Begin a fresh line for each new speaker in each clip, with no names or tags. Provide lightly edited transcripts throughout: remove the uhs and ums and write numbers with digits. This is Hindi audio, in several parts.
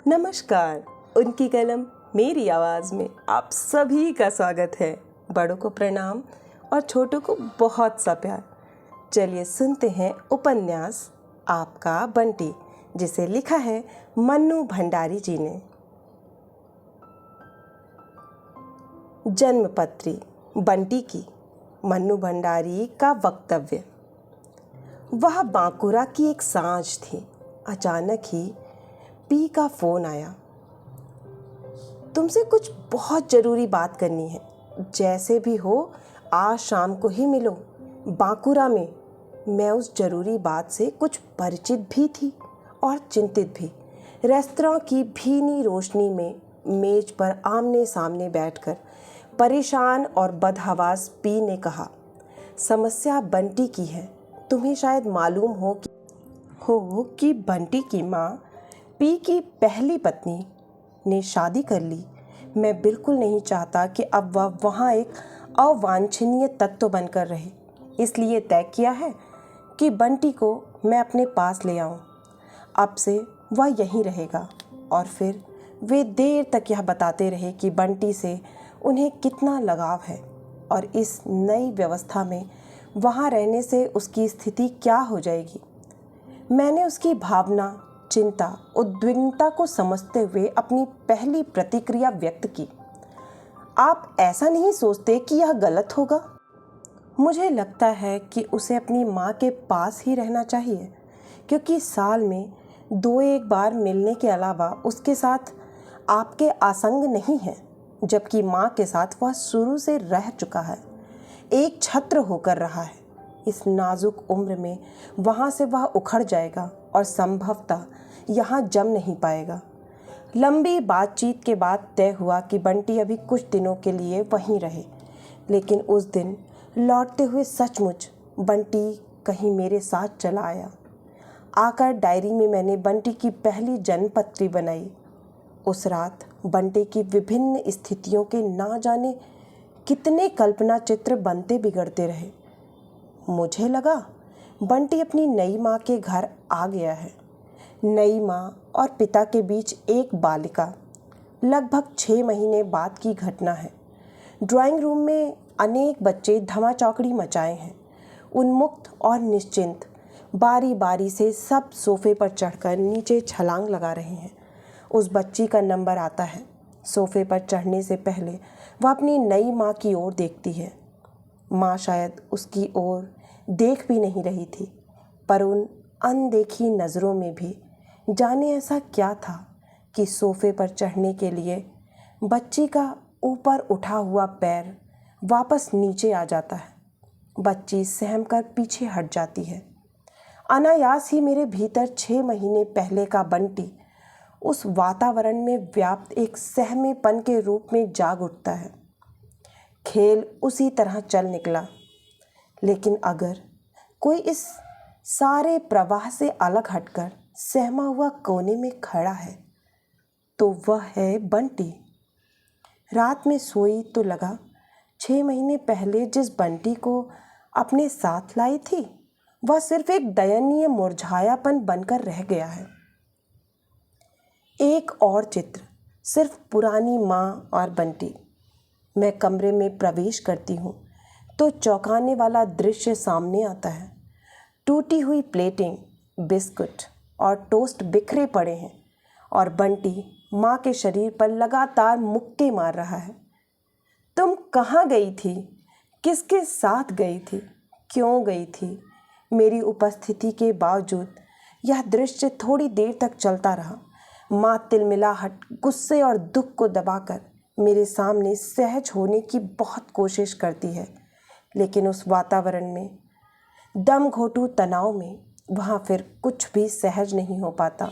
नमस्कार। उनकी कलम मेरी आवाज़ में आप सभी का स्वागत है। बड़ों को प्रणाम और छोटों को बहुत सा प्यार। चलिए सुनते हैं उपन्यास आपका बंटी, जिसे लिखा है मन्नू भंडारी जी ने। जन्मपत्री बंटी की, मन्नू भंडारी का वक्तव्य। वह बांकुरा की एक सांझ थी। अचानक ही पी का फ़ोन आया। तुमसे कुछ बहुत ज़रूरी बात करनी है, जैसे भी हो आज शाम को ही मिलो, बांकुरा में। मैं उस ज़रूरी बात से कुछ परिचित भी थी और चिंतित भी। रेस्तरां की भीनी रोशनी में मेज पर आमने सामने बैठकर परेशान और बदहवास पी ने कहा, समस्या बंटी की है। तुम्हें शायद मालूम हो कि बंटी की माँ पी की पहली पत्नी ने शादी कर ली। मैं बिल्कुल नहीं चाहता कि अब वह वहाँ एक अवांछनीय तत्व बनकर रहे, इसलिए तय किया है कि बंटी को मैं अपने पास ले आऊँ। अब से वह यहीं रहेगा और फिर वे देर तक यह बताते रहे कि बंटी से उन्हें कितना लगाव है और इस नई व्यवस्था में वहाँ रहने से उसकी स्थिति क्या हो जाएगी। मैंने उसकी भावना, चिंता, उद्विग्नता को समझते हुए अपनी पहली प्रतिक्रिया व्यक्त की। आप ऐसा नहीं सोचते कि यह गलत होगा? मुझे लगता है कि उसे अपनी माँ के पास ही रहना चाहिए, क्योंकि साल में 2-1 बार मिलने के अलावा उसके साथ आपके आसंग नहीं है, जबकि माँ के साथ वह शुरू से रह चुका है, एक छत्र होकर रहा है। इस नाजुक उम्र में वहाँ से वह उखड़ जाएगा और संभवतः यहाँ जम नहीं पाएगा। लंबी बातचीत के बाद तय हुआ कि बंटी अभी कुछ दिनों के लिए वहीं रहे, लेकिन उस दिन लौटते हुए सचमुच बंटी कहीं मेरे साथ चला आया। आकर डायरी में मैंने बंटी की पहली जन्मपत्री बनाई। उस रात बंटी की विभिन्न स्थितियों के ना जाने कितने कल्पना चित्र बनते बिगड़ते रहे। मुझे लगा बंटी अपनी नई माँ के घर आ गया है। नई माँ और पिता के बीच एक बालिका। लगभग 6 महीने बाद की घटना है। ड्राइंग रूम में अनेक बच्चे धमाचौकड़ी मचाए हैं, उन्मुक्त और निश्चिंत। बारी बारी से सब सोफे पर चढ़कर नीचे छलांग लगा रहे हैं। उस बच्ची का नंबर आता है। सोफे पर चढ़ने से पहले वह अपनी नई माँ की ओर देखती है। माँ शायद उसकी ओर देख भी नहीं रही थी, पर उन अनदेखी नज़रों में भी जाने ऐसा क्या था कि सोफे पर चढ़ने के लिए बच्ची का ऊपर उठा हुआ पैर वापस नीचे आ जाता है। बच्ची सहमकर पीछे हट जाती है। अनायास ही मेरे भीतर 6 महीने पहले का बंटी उस वातावरण में व्याप्त एक सहमेपन के रूप में जाग उठता है। खेल उसी तरह चल निकला, लेकिन अगर कोई इस सारे प्रवाह से अलग हटकर सहमा हुआ कोने में खड़ा है, तो वह है बंटी। रात में सोई तो लगा 6 महीने पहले जिस बंटी को अपने साथ लाई थी, वह सिर्फ एक दयनीय मुरझायापन बनकर रह गया है। एक और चित्र, सिर्फ पुरानी माँ और बंटी। मैं कमरे में प्रवेश करती हूँ तो चौंकाने वाला दृश्य सामने आता है। टूटी हुई प्लेटें, बिस्कुट और टोस्ट बिखरे पड़े हैं और बंटी माँ के शरीर पर लगातार मुक्के मार रहा है। तुम कहाँ गई थी? किसके साथ गई थी? क्यों गई थी? मेरी उपस्थिति के बावजूद यह दृश्य थोड़ी देर तक चलता रहा। माँ तिलमिलाहट, गुस्से और दुख को दबाकर मेरे सामने सहज होने की बहुत कोशिश करती है, लेकिन उस वातावरण में, दम घोंटू तनाव में, वहाँ फिर कुछ भी सहज नहीं हो पाता।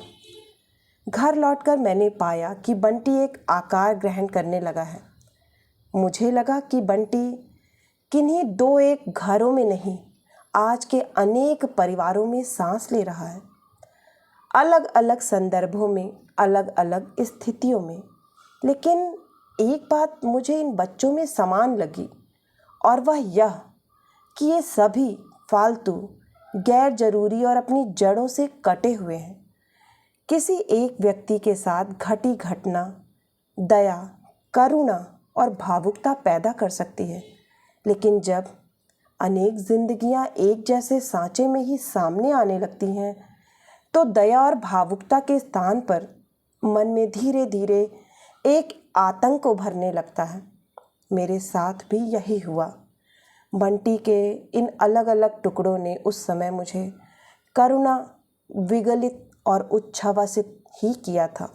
घर लौटकर मैंने पाया कि बंटी एक आकार ग्रहण करने लगा है। मुझे लगा कि बंटी किन्हीं 2-1 घरों में नहीं, आज के अनेक परिवारों में सांस ले रहा है। अलग अलग संदर्भों में, अलग अलग स्थितियों में। लेकिन एक बात मुझे इन बच्चों में समान लगी, और वह यह कि ये सभी फालतू, गैर जरूरी और अपनी जड़ों से कटे हुए हैं। किसी एक व्यक्ति के साथ घटी घटना दया, करुणा और भावुकता पैदा कर सकती है, लेकिन जब अनेक जिंदगियां एक जैसे सांचे में ही सामने आने लगती हैं तो दया और भावुकता के स्थान पर मन में धीरे धीरे एक आतंक उभरने लगता है। मेरे साथ भी यही हुआ। बंटी के इन अलग अलग टुकड़ों ने उस समय मुझे करुणा, विगलित और उच्छ्वसित ही किया था,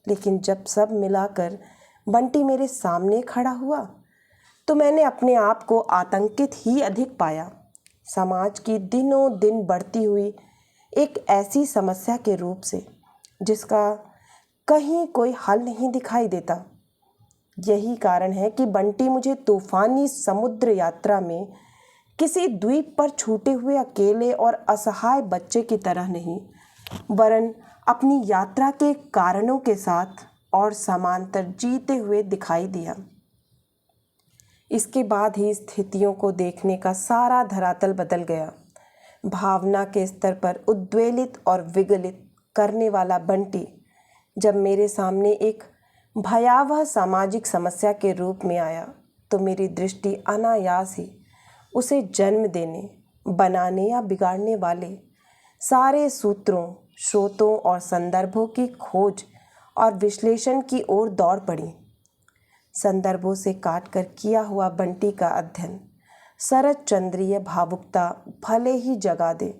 लेकिन जब सब मिलाकर बंटी मेरे सामने खड़ा हुआ तो मैंने अपने आप को आतंकित ही अधिक पाया। समाज की दिनों दिन बढ़ती हुई एक ऐसी समस्या के रूप से जिसका कहीं कोई हल नहीं दिखाई देता। यही कारण है कि बंटी मुझे तूफानी समुद्र यात्रा में किसी द्वीप पर छूटे हुए अकेले और असहाय बच्चे की तरह नहीं, वरन अपनी यात्रा के कारणों के साथ और समांतर जीते हुए दिखाई दिया। इसके बाद ही स्थितियों को देखने का सारा धरातल बदल गया। भावना के स्तर पर उद्वेलित और विगलित करने वाला बंटी जब मेरे सामने एक भयावह सामाजिक समस्या के रूप में आया तो मेरी दृष्टि अनायास ही उसे जन्म देने, बनाने या बिगाड़ने वाले सारे सूत्रों, स्रोतों और संदर्भों की खोज और विश्लेषण की ओर दौड़ पड़ी। संदर्भों से काटकर किया हुआ बंटी का अध्ययन शरत चंद्रीय भावुकता भले ही जगा दे,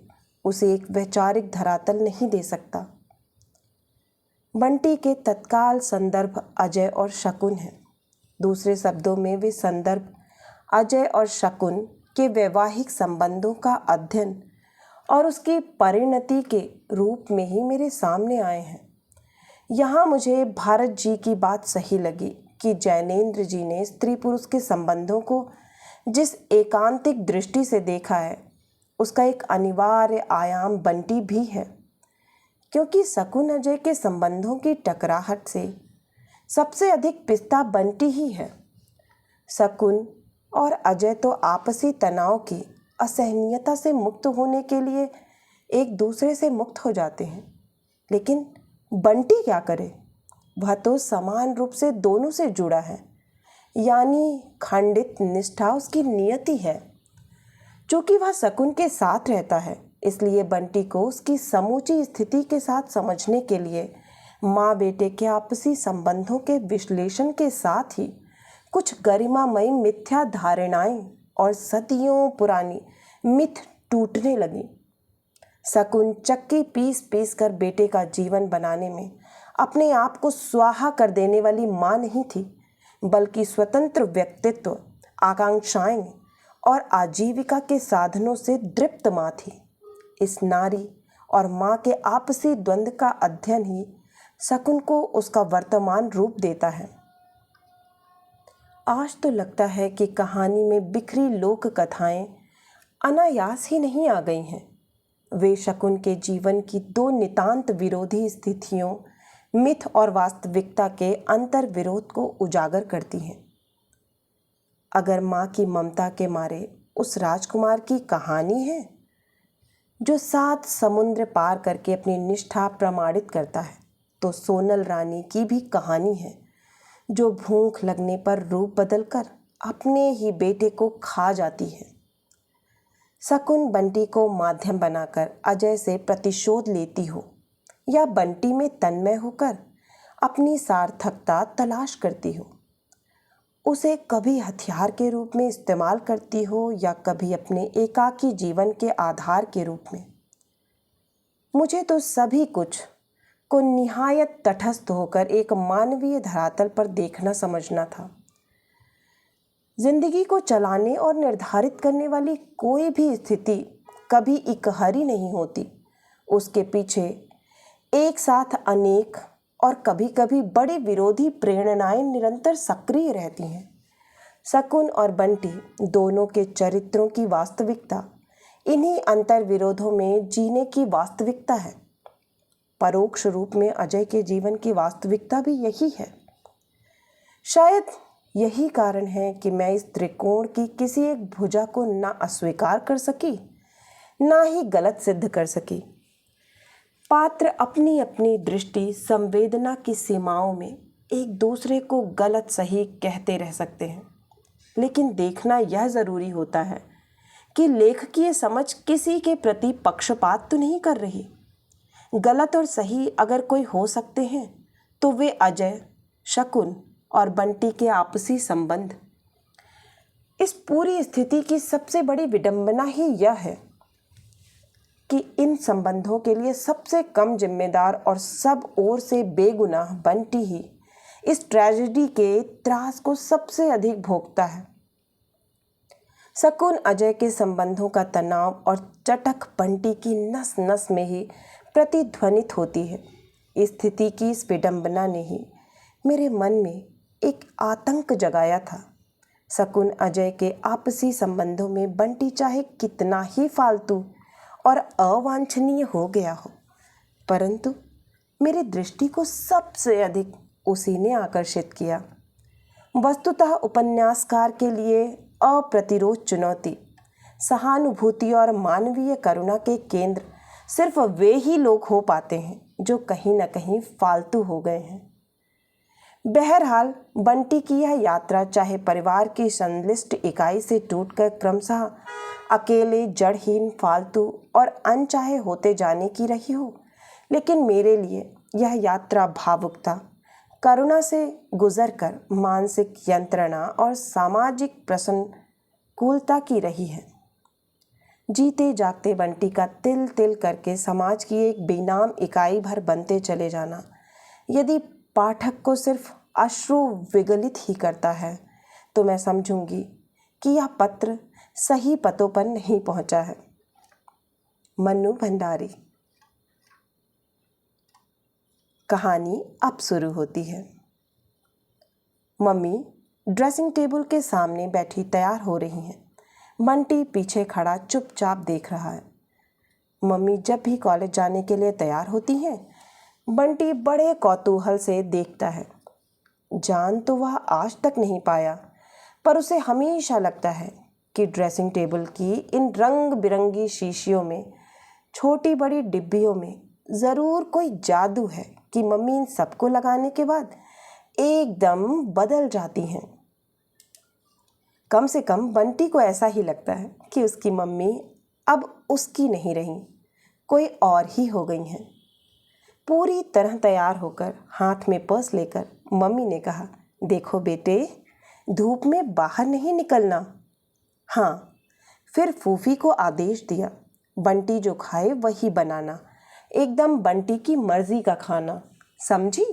उसे एक वैचारिक धरातल नहीं दे सकता। बंटी के तत्काल संदर्भ अजय और शकुन हैं। दूसरे शब्दों में वे संदर्भ अजय और शकुन के वैवाहिक संबंधों का अध्ययन और उसकी परिणति के रूप में ही मेरे सामने आए हैं। यहाँ मुझे भारत जी की बात सही लगी कि जैनेन्द्र जी ने स्त्री पुरुष के संबंधों को जिस एकांतिक दृष्टि से देखा है उसका एक अनिवार्य आयाम बंटी भी है, क्योंकि शकुन अजय के संबंधों की टकराहट से सबसे अधिक पिसता बंटी ही है। शकुन और अजय तो आपसी तनाव की असहनीयता से मुक्त होने के लिए एक दूसरे से मुक्त हो जाते हैं, लेकिन बंटी क्या करे? वह तो समान रूप से दोनों से जुड़ा है, यानी खंडित निष्ठा उसकी नियति है। चूंकि वह शकुन के साथ रहता है, इसलिए बंटी को उसकी समूची स्थिति के साथ समझने के लिए माँ बेटे के आपसी संबंधों के विश्लेषण के साथ ही कुछ गरिमामयी मिथ्या धारणाएं और सदियों पुरानी मिथ टूटने लगी। शकुन चक्की पीस पीस कर बेटे का जीवन बनाने में अपने आप को स्वाहा कर देने वाली माँ नहीं थी, बल्कि स्वतंत्र व्यक्तित्व, आकांक्षाएं और आजीविका के साधनों से दृप्त माँ थी। इस नारी और माँ के आपसी द्वंद्व का अध्ययन ही शकुन को उसका वर्तमान रूप देता है। आज तो लगता है कि कहानी में बिखरी लोक कथाएं अनायास ही नहीं आ गई हैं। वे शकुन के जीवन की दो नितांत विरोधी स्थितियों, मिथ और वास्तविकता के अंतर विरोध को उजागर करती हैं। अगर माँ की ममता के मारे उस राजकुमार की कहानी है जो 7 समुद्र पार करके अपनी निष्ठा प्रमाणित करता है, तो सोनल रानी की भी कहानी है जो भूख लगने पर रूप बदलकर अपने ही बेटे को खा जाती है। शकुन बंटी को माध्यम बनाकर अजय से प्रतिशोध लेती हो या बंटी में तन्मय होकर अपनी सार्थकता तलाश करती हो, उसे कभी हथियार के रूप में इस्तेमाल करती हो या कभी अपने एकाकी जीवन के आधार के रूप में, मुझे तो सभी कुछ को निहायत तटस्थ होकर एक मानवीय धरातल पर देखना समझना था। जिंदगी को चलाने और निर्धारित करने वाली कोई भी स्थिति कभी इकहरी नहीं होती। उसके पीछे एक साथ अनेक और कभी कभी बड़ी विरोधी प्रेरणाएं निरंतर सक्रिय रहती हैं। शकुन और बंटी दोनों के चरित्रों की वास्तविकता इन्हीं अंतर विरोधों में जीने की वास्तविकता है। परोक्ष रूप में अजय के जीवन की वास्तविकता भी यही है। शायद यही कारण है कि मैं इस त्रिकोण की किसी एक भुजा को ना अस्वीकार कर सकी, ना ही गलत सिद्ध कर सकी। पात्र अपनी अपनी दृष्टि संवेदना की सीमाओं में एक दूसरे को गलत सही कहते रह सकते हैं, लेकिन देखना यह ज़रूरी होता है कि लेखकीय समझ किसी के प्रति पक्षपात तो नहीं कर रही। गलत और सही अगर कोई हो सकते हैं तो वे अजय, शकुन और बंटी के आपसी संबंध। इस पूरी स्थिति की सबसे बड़ी विडंबना ही यह है कि इन संबंधों के लिए सबसे कम जिम्मेदार और सब ओर से बेगुनाह बंटी ही इस ट्रेजेडी के त्रास को सबसे अधिक भोगता है। शकुन अजय के संबंधों का तनाव और चटक बंटी की नस नस में ही प्रतिध्वनित होती है। स्थिति की इस विडंबना ने ही मेरे मन में एक आतंक जगाया था। शकुन अजय के आपसी संबंधों में बंटी चाहे कितना ही फालतू और अवांछनीय हो गया हो, परंतु मेरी दृष्टि को सबसे अधिक उसी ने आकर्षित किया। वस्तुतः उपन्यासकार के लिए अप्रतिरोध चुनौती, सहानुभूति और मानवीय करुणा के केंद्र सिर्फ वे ही लोग हो पाते हैं जो कहीं न कहीं फालतू हो गए हैं। बहरहाल बंटी की यह यात्रा चाहे परिवार की संलिष्ट इकाई से टूटकर क्रमशः अकेले, जड़हीन, फालतू और अनचाहे होते जाने की रही हो, लेकिन मेरे लिए यह यात्रा भावुकता, करुणा से गुजरकर मानसिक यंत्रणा और सामाजिक प्रसन्नकुलता की रही है। जीते जागते बंटी का तिल तिल करके समाज की एक बेनाम इकाई भर बनते चले जाना यदि पाठक को सिर्फ अश्रु विगलित ही करता है तो मैं समझूंगी कि यह पत्र सही पतों पर नहीं पहुंचा है। मन्नू भंडारी। कहानी अब शुरू होती है। मम्मी ड्रेसिंग टेबल के सामने बैठी तैयार हो रही हैं। बंटी पीछे खड़ा चुपचाप देख रहा है। मम्मी जब भी कॉलेज जाने के लिए तैयार होती हैं, बंटी बड़े कौतूहल से देखता है। जान तो वह आज तक नहीं पाया, पर उसे हमेशा लगता है कि ड्रेसिंग टेबल की इन रंग बिरंगी शीशियों में, छोटी बड़ी डिब्बियों में ज़रूर कोई जादू है कि मम्मी इन सबको लगाने के बाद एकदम बदल जाती हैं। कम से कम बंटी को ऐसा ही लगता है कि उसकी मम्मी अब उसकी नहीं रही, कोई और ही हो गई हैं। पूरी तरह तैयार होकर हाथ में पर्स लेकर मम्मी ने कहा, देखो बेटे, धूप में बाहर नहीं निकलना। हाँ, फिर फूफी को आदेश दिया, बंटी जो खाए वही बनाना, एकदम बंटी की मर्जी का खाना, समझी?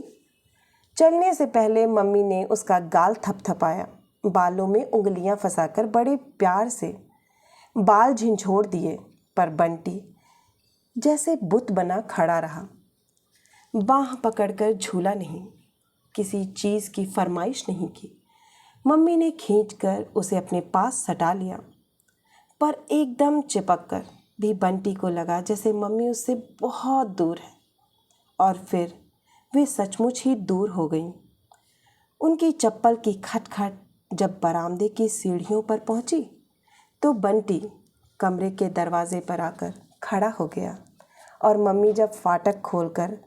चलने से पहले मम्मी ने उसका गाल थपथपाया, बालों में उंगलियां फंसाकर बड़े प्यार से बाल झंझोड़ दिए, पर बंटी जैसे बुत बना खड़ा रहा। बाह पकड़कर झूला नहीं, किसी चीज़ की फरमाइश नहीं की। मम्मी ने खींचकर उसे अपने पास सटा लिया, पर एकदम चिपक कर भी बंटी को लगा जैसे मम्मी उससे बहुत दूर है। और फिर वे सचमुच ही दूर हो गईं। उनकी चप्पल की खटखट जब बरामदे की सीढ़ियों पर पहुंची तो बंटी कमरे के दरवाजे पर आकर खड़ा हो गया, और मम्मी जब फाटक खोलकर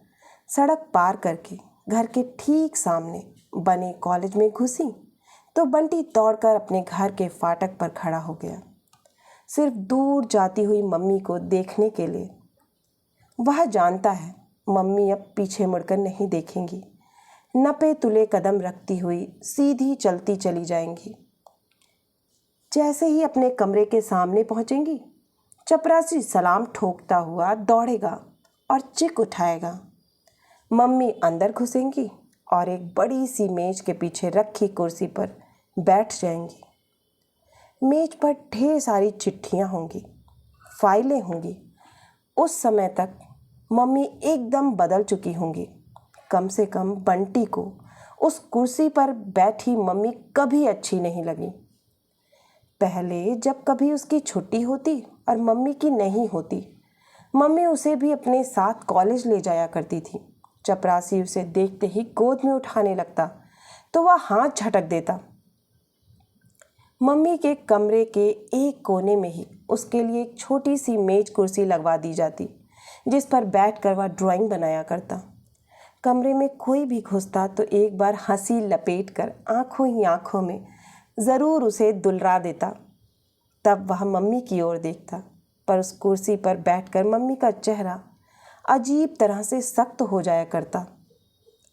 सड़क पार करके घर के ठीक सामने बने कॉलेज में घुसी तो बंटी दौड़कर अपने घर के फाटक पर खड़ा हो गया, सिर्फ दूर जाती हुई मम्मी को देखने के लिए। वह जानता है मम्मी अब पीछे मुड़कर नहीं देखेंगी, नपे तुले कदम रखती हुई सीधी चलती चली जाएंगी। जैसे ही अपने कमरे के सामने पहुंचेंगी, चपरासी सलाम ठोकता हुआ दौड़ेगा और चिक उठाएगा। मम्मी अंदर घुसेंगी और एक बड़ी सी मेज के पीछे रखी कुर्सी पर बैठ जाएंगी। मेज पर ढेर सारी चिट्ठियां होंगी, फाइलें होंगी। उस समय तक मम्मी एकदम बदल चुकी होंगी। कम से कम बंटी को उस कुर्सी पर बैठी मम्मी कभी अच्छी नहीं लगी। पहले जब कभी उसकी छुट्टी होती और मम्मी की नहीं होती, मम्मी उसे भी अपने साथ कॉलेज ले जाया करती थी। चपरासी उसे देखते ही गोद में उठाने लगता तो वह हाथ झटक देता। मम्मी के कमरे के एक कोने में ही उसके लिए एक छोटी सी मेज कुर्सी लगवा दी जाती, जिस पर बैठकर वह ड्राइंग बनाया करता। कमरे में कोई भी घुसता तो एक बार हंसी लपेटकर आंखों ही आंखों में ज़रूर उसे दुलरा देता। तब वह मम्मी की ओर देखता, पर उस कुर्सी पर बैठकर मम्मी का चेहरा अजीब तरह से सख्त हो जाया करता।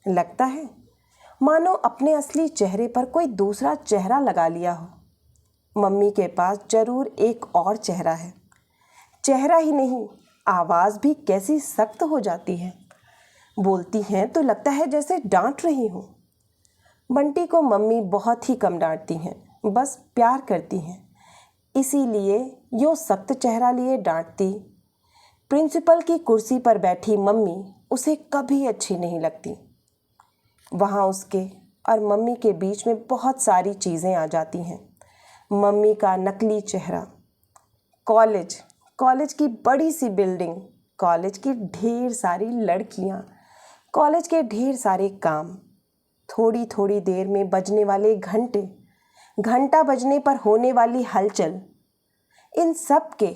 लगता है मानो अपने असली चेहरे पर कोई दूसरा चेहरा लगा लिया हो। मम्मी के पास जरूर एक और चेहरा है। चेहरा ही नहीं, आवाज़ भी कैसी सख्त हो जाती है। बोलती हैं तो लगता है जैसे डांट रही हूँ। बंटी को मम्मी बहुत ही कम डांटती हैं, बस प्यार करती हैं, इसीलिए यो सख्त चेहरा लिए डांटती। प्रिंसिपल की कुर्सी पर बैठी मम्मी उसे कभी अच्छी नहीं लगती। वहाँ उसके और मम्मी के बीच में बहुत सारी चीज़ें आ जाती हैं। मम्मी का नकली चेहरा, कॉलेज की बड़ी सी बिल्डिंग, कॉलेज की ढेर सारी लड़कियाँ, कॉलेज के ढेर सारे काम, थोड़ी थोड़ी देर में बजने वाले घंटे, घंटा बजने पर होने वाली हलचल, इन सब के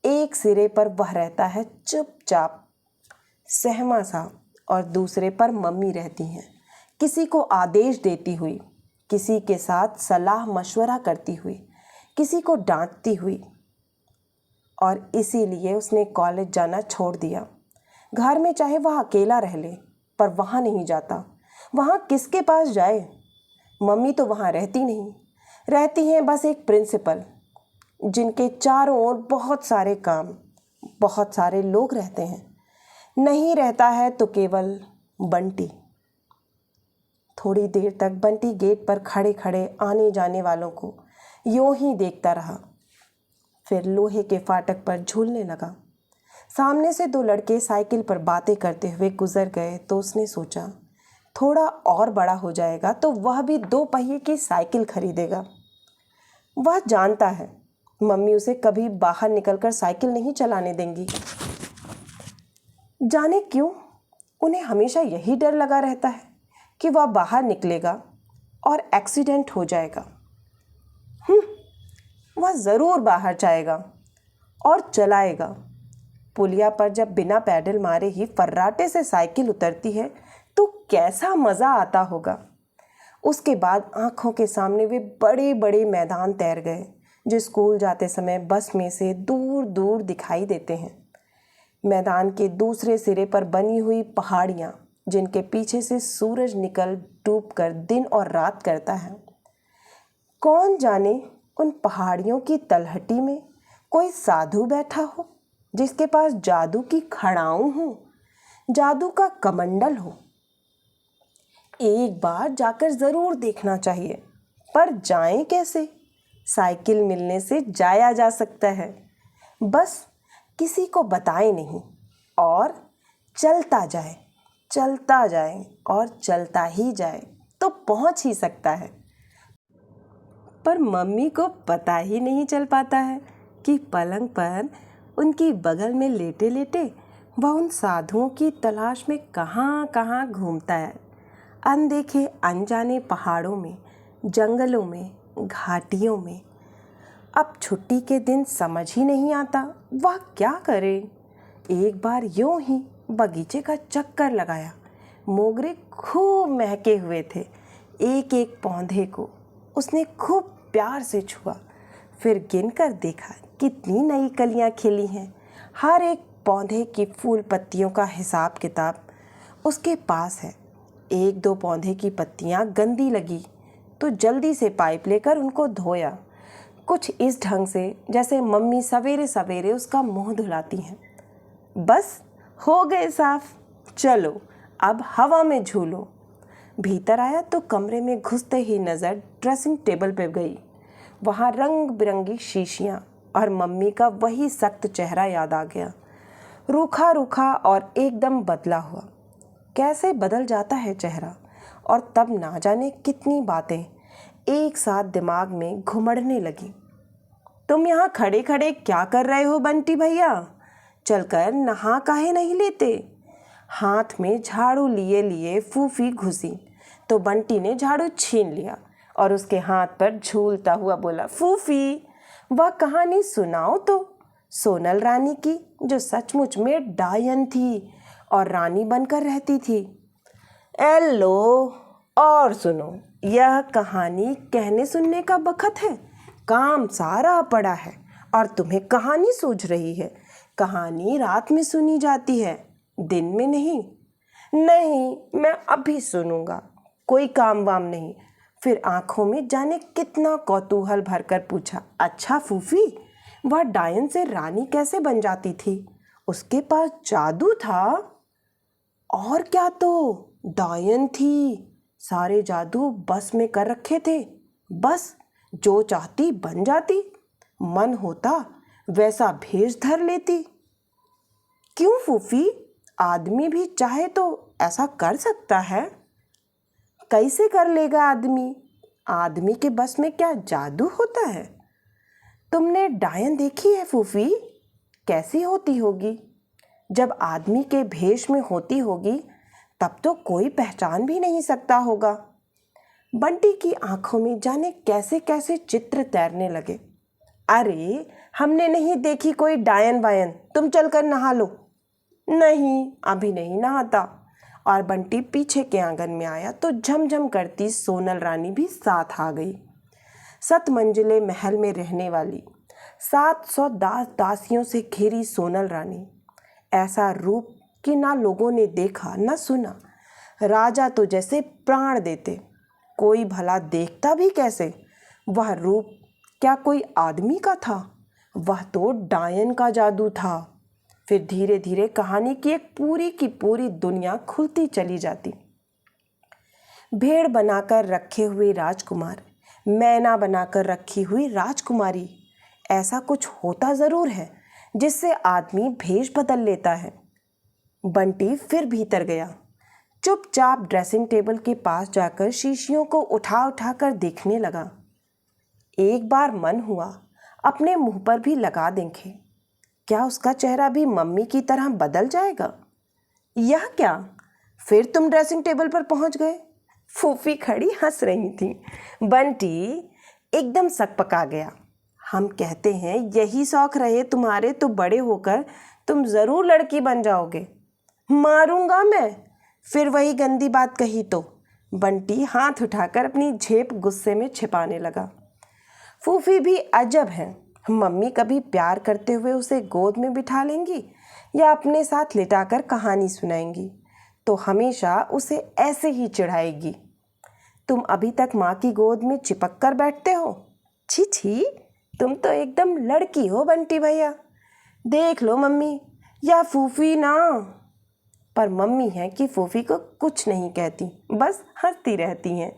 एक सिरे पर वह रहता है चुपचाप सहमा सा, और दूसरे पर मम्मी रहती हैं, किसी को आदेश देती हुई, किसी के साथ सलाह मशवरा करती हुई, किसी को डांटती हुई। और इसीलिए उसने कॉलेज जाना छोड़ दिया। घर में चाहे वह अकेला रह ले, पर वहाँ नहीं जाता। वहाँ किसके पास जाए? मम्मी तो वहाँ रहती नहीं, रहती हैं बस एक प्रिंसिपल, जिनके चारों ओर बहुत सारे काम, बहुत सारे लोग रहते हैं। नहीं रहता है तो केवल बंटी। थोड़ी देर तक बंटी गेट पर खड़े खड़े आने जाने वालों को यूं ही देखता रहा। फिर लोहे के फाटक पर झूलने लगा। सामने से दो लड़के साइकिल पर बातें करते हुए गुजर गए तो उसने सोचा, थोड़ा और बड़ा हो जाएगा तो वह भी 2 पहिए की साइकिल खरीदेगा। वह जानता है मम्मी उसे कभी बाहर निकलकर साइकिल नहीं चलाने देंगी। जाने क्यों उन्हें हमेशा यही डर लगा रहता है कि वह बाहर निकलेगा और एक्सीडेंट हो जाएगा। वह ज़रूर बाहर जाएगा और चलाएगा। पुलिया पर जब बिना पैडल मारे ही फर्राटे से साइकिल उतरती है तो कैसा मज़ा आता होगा। उसके बाद आँखों के सामने वे बड़े बड़े मैदान तैर गए जो स्कूल जाते समय बस में से दूर दूर दिखाई देते हैं। मैदान के दूसरे सिरे पर बनी हुई पहाड़ियाँ, जिनके पीछे से सूरज निकल डूब कर दिन और रात करता है। कौन जाने उन पहाड़ियों की तलहटी में कोई साधु बैठा हो, जिसके पास जादू की खड़ाऊं हो, जादू का कमंडल हो। एक बार जाकर ज़रूर देखना चाहिए, पर जाएं कैसे? साइकिल मिलने से जाया जा सकता है, बस किसी को बताए नहीं और चलता जाए और चलता ही जाए तो पहुंच ही सकता है। पर मम्मी को पता ही नहीं चल पाता है कि पलंग पर उनकी बगल में लेटे लेटे वह उन साधुओं की तलाश में कहाँ कहाँ घूमता है। अनदेखे अनजाने पहाड़ों में, जंगलों में, घाटियों में। अब छुट्टी के दिन समझ ही नहीं आता वह क्या करे। एक बार यूं ही बगीचे का चक्कर लगाया। मोगरे खूब महके हुए थे। एक एक पौधे को उसने खूब प्यार से छुआ, फिर गिनकर देखा कितनी नई कलियां खिली हैं। हर एक पौधे की फूल पत्तियों का हिसाब किताब उसके पास है। 1-2 पौधे की पत्तियां गंदी लगी तो जल्दी से पाइप लेकर उनको धोया, कुछ इस ढंग से जैसे मम्मी सवेरे सवेरे उसका मुंह धुलाती हैं। बस हो गए साफ, चलो अब हवा में झूलो। भीतर आया तो कमरे में घुसते ही नज़र ड्रेसिंग टेबल पर गई। वहाँ रंग बिरंगी शीशियाँ और मम्मी का वही सख्त चेहरा याद आ गया, रूखा रूखा और एकदम बदला हुआ। कैसे बदल जाता है चेहरा, और तब ना जाने कितनी बातें एक साथ दिमाग में घुमड़ने लगी। तुम यहाँ खड़े खड़े क्या कर रहे हो बंटी भैया? चलकर नहा काहे नहीं लेते? हाथ में झाड़ू लिए लिए फूफी घुसी तो बंटी ने झाड़ू छीन लिया और उसके हाथ पर झूलता हुआ बोला, फूफी वह कहानी सुनाओ तो। सोनल रानी की, जो सचमुच में डायन थी और रानी बनकर रहती थी। एलो, और सुनो, यह कहानी कहने सुनने का बखत है। काम सारा पड़ा है और तुम्हें कहानी सूझ रही है। कहानी रात में सुनी जाती है, दिन में नहीं। नहीं, मैं अभी सुनूंगा, कोई काम वाम नहीं। फिर आंखों में जाने कितना कौतूहल भरकर पूछा, अच्छा फूफी, वह डायन से रानी कैसे बन जाती थी? उसके पास जादू था? और क्या, तो डायन थी, सारे जादू बस में कर रखे थे। बस जो चाहती बन जाती, मन होता वैसा भेष धर लेती। क्यों फूफी, आदमी भी चाहे तो ऐसा कर सकता है? कैसे कर लेगा आदमी? आदमी के बस में क्या जादू होता है? तुमने डायन देखी है फूफी? कैसी होती होगी? जब आदमी के भेष में होती होगी तब तो कोई पहचान भी नहीं सकता होगा। बंटी की आंखों में जाने कैसे कैसे चित्र तैरने लगे। अरे, हमने नहीं देखी कोई डायन वायन, तुम चलकर नहा लो। नहीं, अभी नहीं नहाता। और बंटी पीछे के आंगन में आया तो झमझम करती सोनल रानी भी साथ आ गई। 7 मंजिले महल में रहने वाली 700 दास दासियों से घिरी सोनल रानी, ऐसा रूप कि ना लोगों ने देखा ना सुना। राजा तो जैसे प्राण देते, कोई भला देखता भी कैसे? वह रूप क्या कोई आदमी का था? वह तो डायन का जादू था। फिर धीरे धीरे कहानी की एक पूरी की पूरी दुनिया खुलती चली जाती। भेड़ बनाकर रखे हुए राजकुमार, मैना बनाकर रखी हुई राजकुमारी, ऐसा कुछ होता ज़रूर है जिससे आदमी भेष बदल लेता है। बंटी फिर भीतर गया, चुपचाप ड्रेसिंग टेबल के पास जाकर शीशियों को उठा उठा कर देखने लगा। एक बार मन हुआ अपने मुंह पर भी लगा देखे, क्या उसका चेहरा भी मम्मी की तरह बदल जाएगा? यह क्या, फिर तुम ड्रेसिंग टेबल पर पहुंच गए? फूफी खड़ी हंस रही थी। बंटी एकदम सकपका गया। हम कहते हैं यही शौक रहे तुम्हारे तो बड़े होकर तुम ज़रूर लड़की बन जाओगे। मारूंगा मैं फिर वही गंदी बात कही तो। बंटी हाथ उठाकर अपनी झेप गुस्से में छिपाने लगा। फूफी भी अजब है, मम्मी कभी प्यार करते हुए उसे गोद में बिठा लेंगी या अपने साथ लिटाकर कहानी सुनाएंगी तो हमेशा उसे ऐसे ही चिढ़ाएगी। तुम अभी तक माँ की गोद में चिपक कर बैठते हो। छी छी, तुम तो एकदम लड़की हो बंटी भैया। देख लो मम्मी या फूफी ना। पर मम्मी है कि फूफी को कुछ नहीं कहती, बस हंसती रहती हैं,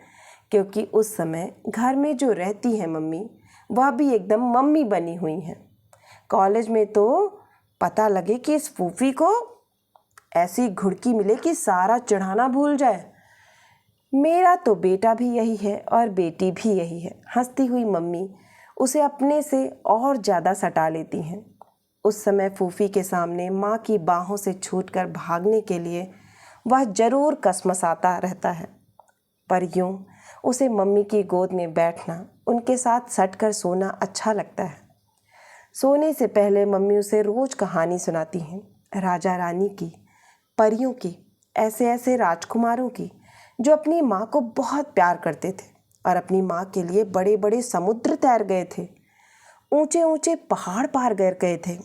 क्योंकि उस समय घर में जो रहती है मम्मी, वह भी एकदम मम्मी बनी हुई हैं। कॉलेज में तो पता लगे कि इस फूफी को ऐसी घुड़की मिले कि सारा चढ़ाना भूल जाए। मेरा तो बेटा भी यही है और बेटी भी यही है। हंसती हुई मम्मी उसे अपने से और ज़्यादा सटा लेती हैं। उस समय फूफी के सामने माँ की बाहों से छूटकर भागने के लिए वह ज़रूर कसमसाता रहता है, पर यूँ उसे मम्मी की गोद में बैठना, उनके साथ सटकर सोना अच्छा लगता है। सोने से पहले मम्मी उसे रोज़ कहानी सुनाती हैं, राजा रानी की, परियों की, ऐसे ऐसे राजकुमारों की जो अपनी माँ को बहुत प्यार करते थे और अपनी माँ के लिए बड़े बड़े समुद्र तैर गए थे, ऊंचे ऊंचे पहाड़ पार कर गए थे।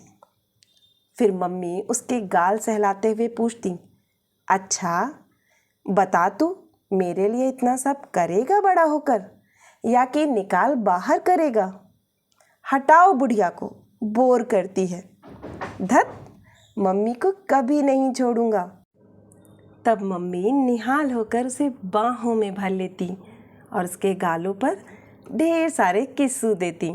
फिर मम्मी उसके गाल सहलाते हुए पूछती, अच्छा बता, तू मेरे लिए इतना सब करेगा बड़ा होकर या कि निकाल बाहर करेगा? हटाओ बुढ़िया को, बोर करती है। धत, मम्मी को कभी नहीं छोड़ूंगा। तब मम्मी निहाल होकर उसे बाहों में भर लेती और उसके गालों पर ढेर सारे किस्सू देती।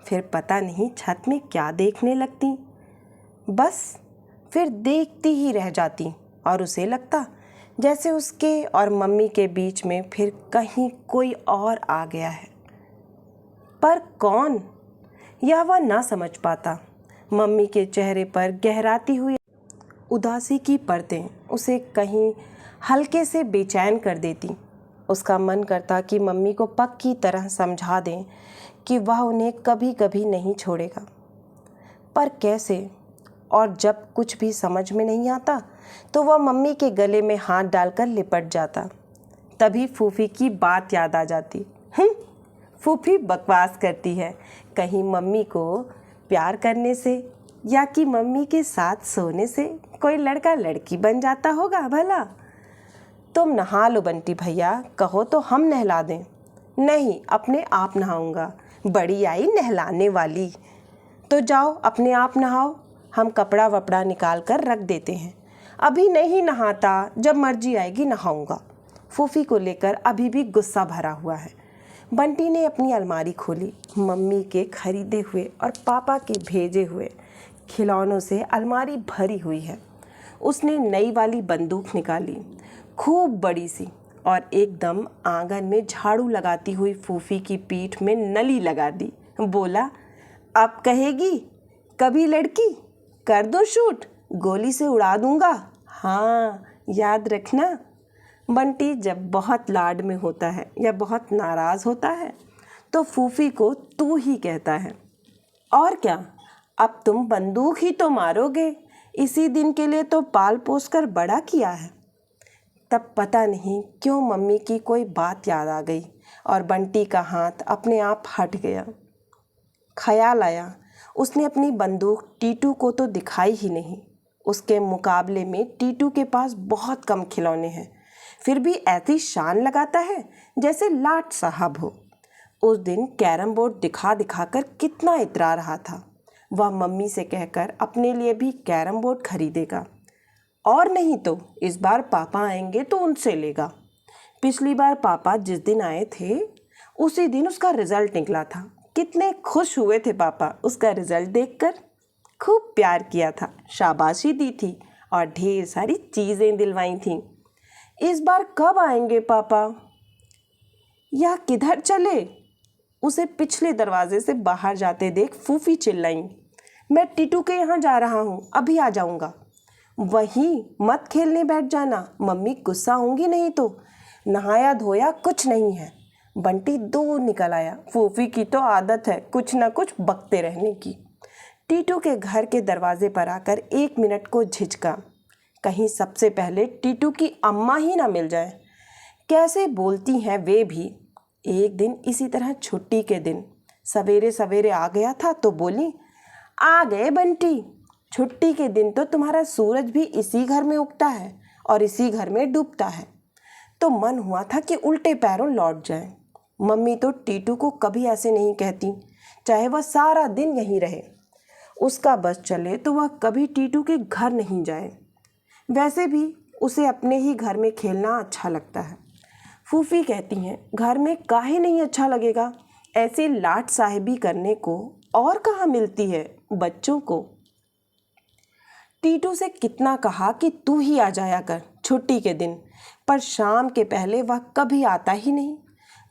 फिर पता नहीं छत में क्या देखने लगती, बस फिर देखती ही रह जाती और उसे लगता जैसे उसके और मम्मी के बीच में फिर कहीं कोई और आ गया है। पर कौन, यह वह ना समझ पाता। मम्मी के चेहरे पर गहराती हुई उदासी की परतें उसे कहीं हल्के से बेचैन कर देती। उसका मन करता कि मम्मी को पक्की तरह समझा दें कि वह उन्हें कभी कभी नहीं छोड़ेगा। पर कैसे? और जब कुछ भी समझ में नहीं आता तो वह मम्मी के गले में हाथ डालकर लिपट जाता। तभी फूफी की बात याद आ जाती। फूफी बकवास करती है, कहीं मम्मी को प्यार करने से या कि मम्मी के साथ सोने से कोई लड़का लड़की बन जाता होगा भला। तुम नहा लो बंटी भैया, कहो तो हम नहला दें। नहीं, अपने आप नहाऊंगा, बड़ी आई नहलाने वाली। तो जाओ अपने आप नहाओ, हम कपड़ा वपड़ा निकाल कर रख देते हैं। अभी नहीं नहाता, जब मर्जी आएगी नहाऊंगा। फूफी को लेकर अभी भी गुस्सा भरा हुआ है। बंटी ने अपनी अलमारी खोली। मम्मी के खरीदे हुए और पापा के भेजे हुए खिलौनों से अलमारी भरी हुई है। उसने नई वाली बंदूक निकाली, खूब बड़ी सी, और एकदम आंगन में झाड़ू लगाती हुई फूफी की पीठ में नली लगा दी। बोला, अब कहेगी कभी लड़की, कर दो शूट, गोली से उड़ा दूंगा। हाँ, याद रखना। बंटी जब बहुत लाड में होता है या बहुत नाराज़ होता है तो फूफी को तू ही कहता है। और क्या, अब तुम बंदूक ही तो मारोगे, इसी दिन के लिए तो पाल पोस कर बड़ा किया है। तब पता नहीं क्यों मम्मी की कोई बात याद आ गई और बंटी का हाथ अपने आप हट गया। ख्याल आया, उसने अपनी बंदूक टीटू को तो दिखाई ही नहीं। उसके मुकाबले में टीटू के पास बहुत कम खिलौने हैं, फिर भी ऐसी शान लगाता है जैसे लाट साहब हो। उस दिन कैरम बोर्ड दिखा दिखा कर कितना इतरा रहा था। वह मम्मी से कहकर अपने लिए भी कैरम बोर्ड खरीदेगा, और नहीं तो इस बार पापा आएंगे तो उनसे लेगा। पिछली बार पापा जिस दिन आए थे उसी दिन उसका रिजल्ट निकला था। कितने खुश हुए थे पापा उसका रिजल्ट देखकर। खूब प्यार किया था, शाबाशी दी थी और ढेर सारी चीज़ें दिलवाई थीं। इस बार कब आएंगे पापा, या किधर चले? उसे पिछले दरवाजे से बाहर जाते देख फूफी चिल्लाई, मैं टीटू के यहाँ जा रहा हूँ, अभी आ जाऊँगा। वहीं मत खेलने बैठ जाना, मम्मी गुस्सा होंगी नहीं तो। नहाया धोया कुछ नहीं है। बंटी दूर निकल आया। फूफी की तो आदत है कुछ ना कुछ बकते रहने की। टीटू के घर के दरवाजे पर आकर 1 मिनट को झिझका, कहीं सबसे पहले टीटू की अम्मा ही ना मिल जाए। कैसे बोलती हैं वे भी। एक दिन इसी तरह छुट्टी के दिन सवेरे सवेरे आ गया था तो बोली, आ गए बंटी, छुट्टी के दिन तो तुम्हारा सूरज भी इसी घर में उगता है और इसी घर में डूबता है। तो मन हुआ था कि उल्टे पैरों लौट जाए। मम्मी तो टीटू को कभी ऐसे नहीं कहती, चाहे वह सारा दिन यहीं रहे। उसका बस चले तो वह कभी टीटू के घर नहीं जाए। वैसे भी उसे अपने ही घर में खेलना अच्छा लगता है। फूफी कहती हैं, घर में काहे नहीं अच्छा लगेगा, ऐसी लाट साहिबी करने को और कहाँ मिलती है बच्चों को। टीटू से कितना कहा कि तू ही आ जाया कर छुट्टी के दिन, पर शाम के पहले वह कभी आता ही नहीं।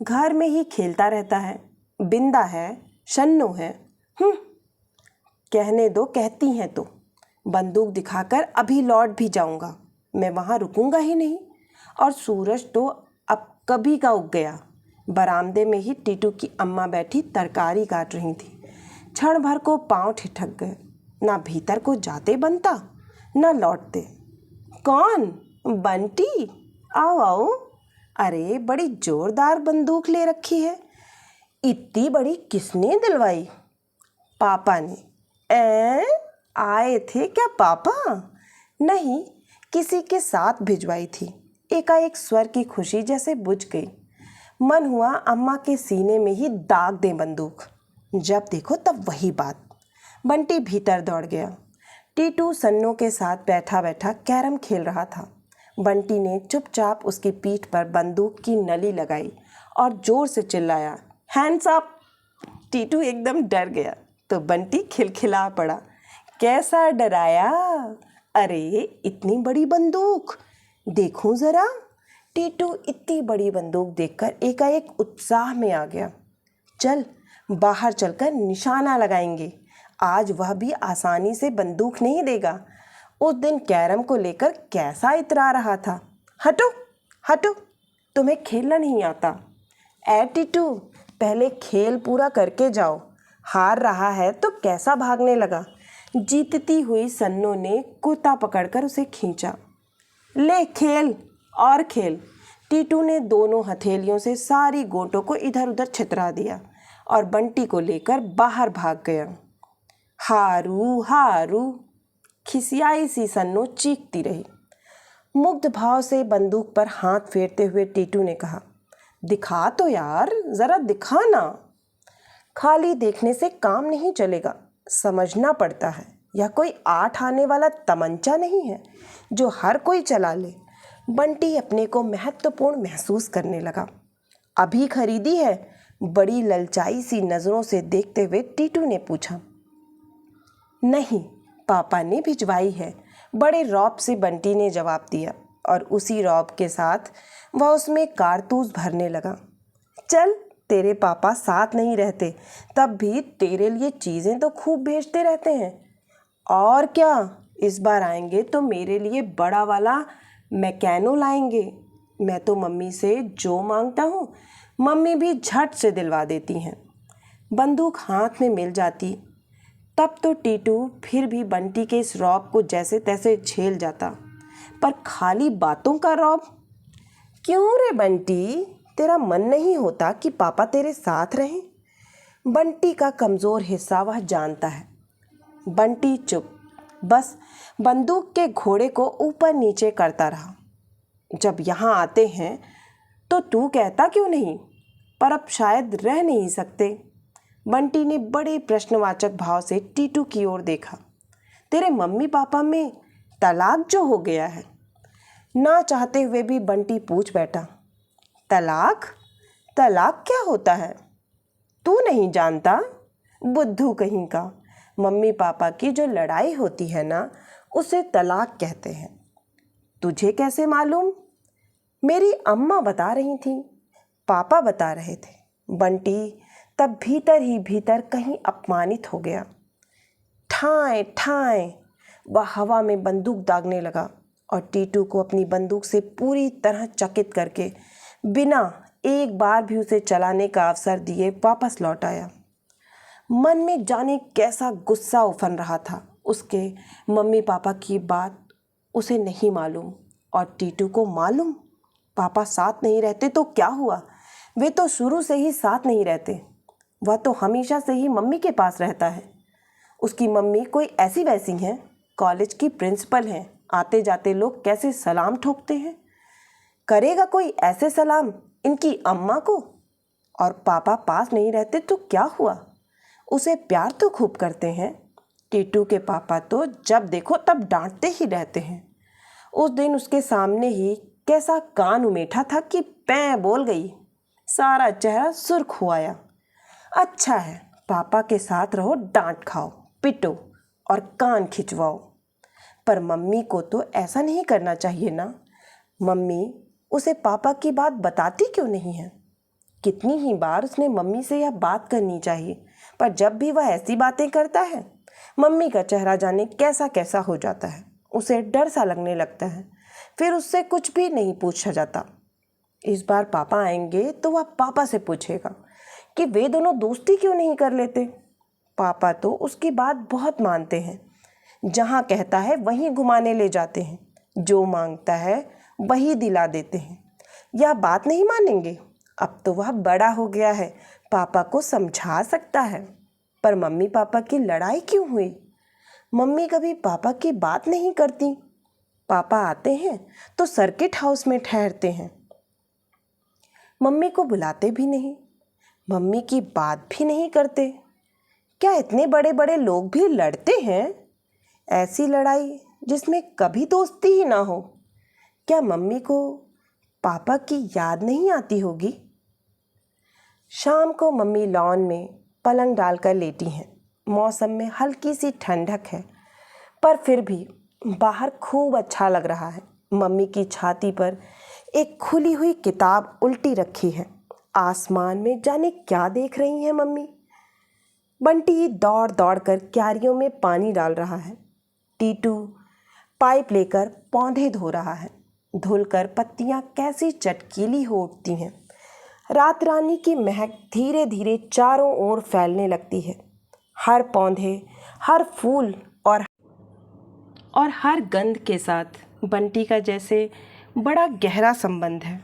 घर में ही खेलता रहता है। बिंदा है, शन्नू है। कहने दो, कहती हैं तो। बंदूक दिखाकर अभी लौट भी जाऊंगा, मैं वहाँ रुकूंगा ही नहीं। और सूरज तो अब कभी का उग गया। बरामदे में ही टीटू की अम्मा बैठी तरकारी काट रही थी। क्षण भर को पांव ठिठक गए। ना भीतर को जाते बनता ना लौटते। कौन? बंटी, आओ आओ। अरे बड़ी जोरदार बंदूक ले रखी है, इतनी बड़ी किसने दिलवाई? पापा ने। आए थे क्या पापा? नहीं, किसी के साथ भिजवाई थी। एकाएक स्वर की खुशी जैसे बुझ गई। मन हुआ अम्मा के सीने में ही दाग दें बंदूक। जब देखो तब वही बात। बंटी भीतर दौड़ गया। टीटू सन्नों के साथ बैठा बैठा कैरम खेल रहा था। बंटी ने चुपचाप उसकी पीठ पर बंदूक की नली लगाई और जोर से चिल्लाया, हैंड्स अप। टीटू एकदम डर गया तो बंटी खिलखिला पड़ा। कैसा डराया? अरे इतनी बड़ी बंदूक, देखूं जरा। टीटू इतनी बड़ी बंदूक देखकर एकाएक उत्साह में आ गया। चल बाहर चलकर निशाना लगाएंगे, आज वह भी आसानी से बंदूक नहीं देगा। उस दिन कैरम को लेकर कैसा इतरा रहा था। हटो हटो, तुम्हें खेलना नहीं आता। ए टीटू, पहले खेल पूरा करके जाओ। हार रहा है तो कैसा भागने लगा। जीतती हुई सन्नो ने कुर्ता पकड़कर उसे खींचा। ले खेल और खेल। टीटू ने दोनों हथेलियों से सारी गोटों को इधर उधर छितरा दिया और बंटी को लेकर बाहर भाग गया। हारू हारू, खिसियाई सी सन्नो चीखती रही। मुग्ध भाव से बंदूक पर हाथ फेरते हुए टीटू ने कहा, दिखा तो यार, जरा दिखा ना। खाली देखने से काम नहीं चलेगा, समझना पड़ता है। यह कोई 8 आने वाला तमंचा नहीं है जो हर कोई चला ले। बंटी अपने को महत्वपूर्ण महसूस करने लगा। अभी खरीदी है? बड़ी ललचाई सी नज़रों से देखते हुए टीटू ने पूछा। नहीं, पापा ने भिजवाई है, बड़े रौब से बंटी ने जवाब दिया और उसी रौब के साथ वह उसमें कारतूस भरने लगा। चल, तेरे पापा साथ नहीं रहते तब भी तेरे लिए चीज़ें तो खूब भेजते रहते हैं। और क्या, इस बार आएंगे तो मेरे लिए बड़ा वाला मैकेनो लाएंगे। मैं तो मम्मी से जो मांगता हूँ मम्मी भी झट से दिलवा देती हैं। बंदूक हाथ में मिल जाती तब तो टीटू फिर भी बंटी के इस रौब को जैसे तैसे झेल जाता, पर खाली बातों का रौब। क्यों रे बंटी, तेरा मन नहीं होता कि पापा तेरे साथ रहें? बंटी का कमज़ोर हिस्सा वह जानता है। बंटी चुप, बस बंदूक के घोड़े को ऊपर नीचे करता रहा। जब यहाँ आते हैं तो तू कहता क्यों नहीं, पर अब शायद रह नहीं सकते। बंटी ने बड़े प्रश्नवाचक भाव से टीटू की ओर देखा। तेरे मम्मी पापा में तलाक जो हो गया है? ना चाहते हुए भी बंटी पूछ बैठा। तलाक? तलाक क्या होता है? तू नहीं जानता? बुद्धू कहीं का। मम्मी पापा की जो लड़ाई होती है ना, उसे तलाक कहते हैं। तुझे कैसे मालूम? मेरी अम्मा बता रही थी, पापा बता रहे थे। बंटी तब भीतर ही भीतर कहीं अपमानित हो गया। ठाएं ठाएं, वह हवा में बंदूक दागने लगा और टीटू को अपनी बंदूक से पूरी तरह चकित करके बिना एक बार भी उसे चलाने का अवसर दिए वापस लौट आया। मन में जाने कैसा गुस्सा उफन रहा था। उसके मम्मी पापा की बात उसे नहीं मालूम और टीटू को मालूम। पापा साथ नहीं रहते तो क्या हुआ, वे तो शुरू से ही साथ नहीं रहते। वह तो हमेशा से ही मम्मी के पास रहता है। उसकी मम्मी कोई ऐसी वैसी हैं, कॉलेज की प्रिंसिपल हैं। आते जाते लोग कैसे सलाम ठोकते हैं। करेगा कोई ऐसे सलाम इनकी अम्मा को? और पापा पास नहीं रहते तो क्या हुआ, उसे प्यार तो खूब करते हैं। टीटू के पापा तो जब देखो तब डांटते ही रहते हैं। उस दिन उसके सामने ही कैसा कान उमेठा था कि पैं बोल गई, सारा चेहरा सुर्ख हो आया। अच्छा है, पापा के साथ रहो, डांट खाओ, पिटो और कान खिंचवाओ, पर मम्मी को तो ऐसा नहीं करना चाहिए ना। मम्मी उसे पापा की बात बताती क्यों नहीं है? कितनी ही बार उसने मम्मी से यह बात करनी चाहिए, पर जब भी वह ऐसी बातें करता है मम्मी का चेहरा जाने कैसा कैसा हो जाता है। उसे डर सा लगने लगता है, फिर उससे कुछ भी नहीं पूछा जाता। इस बार पापा आएंगे तो वह पापा से पूछेगा कि वे दोनों दोस्ती क्यों नहीं कर लेते। पापा तो उसकी बात बहुत मानते हैं, जहाँ कहता है वहीं घुमाने ले जाते हैं, जो मांगता है वही दिला देते हैं। यह बात नहीं मानेंगे। अब तो वह बड़ा हो गया है, पापा को समझा सकता है, पर मम्मी पापा की लड़ाई क्यों हुई? मम्मी कभी पापा की बात नहीं करती। पापा आते हैं तो सर्किट हाउस में ठहरते हैं, मम्मी को बुलाते भी नहीं, मम्मी की बात भी नहीं करते। क्या इतने बड़े बड़े लोग भी लड़ते हैं? ऐसी लड़ाई जिसमें कभी दोस्ती ही ना हो। क्या मम्मी को पापा की याद नहीं आती होगी? शाम को मम्मी लॉन में पलंग डालकर लेटी हैं। मौसम में हल्की सी ठंडक है, पर फिर भी बाहर खूब अच्छा लग रहा है। मम्मी की छाती पर एक खुली हुई किताब उल्टी रखी है। आसमान में जाने क्या देख रही हैं मम्मी। बंटी दौड़ दौड़ कर क्यारियों में पानी डाल रहा है। टीटू पाइप लेकर पौधे धो रहा है। धुलकर पत्तियां कैसी चटकीली हो उठती हैं। रात रानी की महक धीरे धीरे चारों ओर फैलने लगती है। हर पौधे, हर फूल और हर गंध के साथ बंटी का जैसे बड़ा गहरा संबंध है।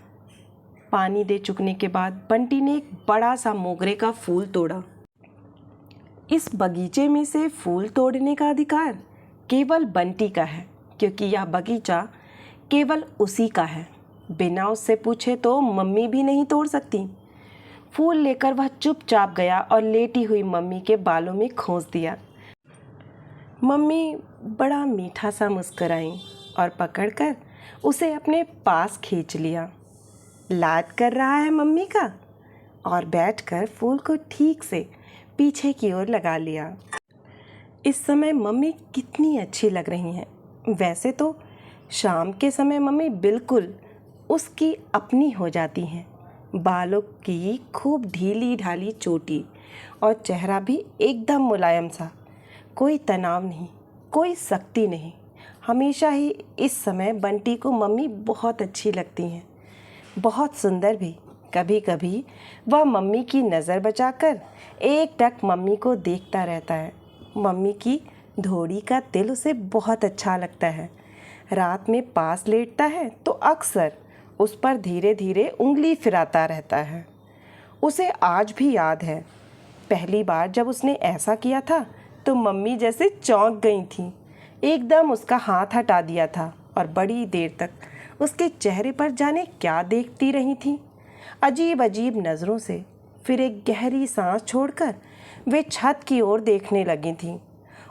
पानी दे चुकने के बाद बंटी ने एक बड़ा सा मोगरे का फूल तोड़ा। इस बगीचे में से फूल तोड़ने का अधिकार केवल बंटी का है, क्योंकि यह बगीचा केवल उसी का है। बिना उससे पूछे तो मम्मी भी नहीं तोड़ सकती। फूल लेकर वह चुपचाप गया और लेटी हुई मम्मी के बालों में खोस दिया। मम्मी बड़ा मीठा सा मुस्कुराई और पकड़कर उसे अपने पास खींच लिया। लाड कर रहा है मम्मी का, और बैठकर फूल को ठीक से पीछे की ओर लगा लिया। इस समय मम्मी कितनी अच्छी लग रही हैं। वैसे तो शाम के समय मम्मी बिल्कुल उसकी अपनी हो जाती हैं। बालों की खूब ढीली ढाली चोटी और चेहरा भी एकदम मुलायम सा। कोई तनाव नहीं, कोई सख्ती नहीं। हमेशा ही इस समय बंटी को मम्मी बहुत अच्छी लगती हैं, बहुत सुंदर भी। कभी कभी वह मम्मी की नज़र बचाकर एकटक मम्मी को देखता रहता है। मम्मी की धोड़ी का तिल उसे बहुत अच्छा लगता है। रात में पास लेटता है तो अक्सर उस पर धीरे धीरे उंगली फिराता रहता है। उसे आज भी याद है, पहली बार जब उसने ऐसा किया था तो मम्मी जैसे चौंक गई थी। एकदम उसका हाथ हटा दिया था और बड़ी देर तक उसके चेहरे पर जाने क्या देखती रही थी, अजीब अजीब नज़रों से। फिर एक गहरी सांस छोड़कर वे छत की ओर देखने लगी थीं।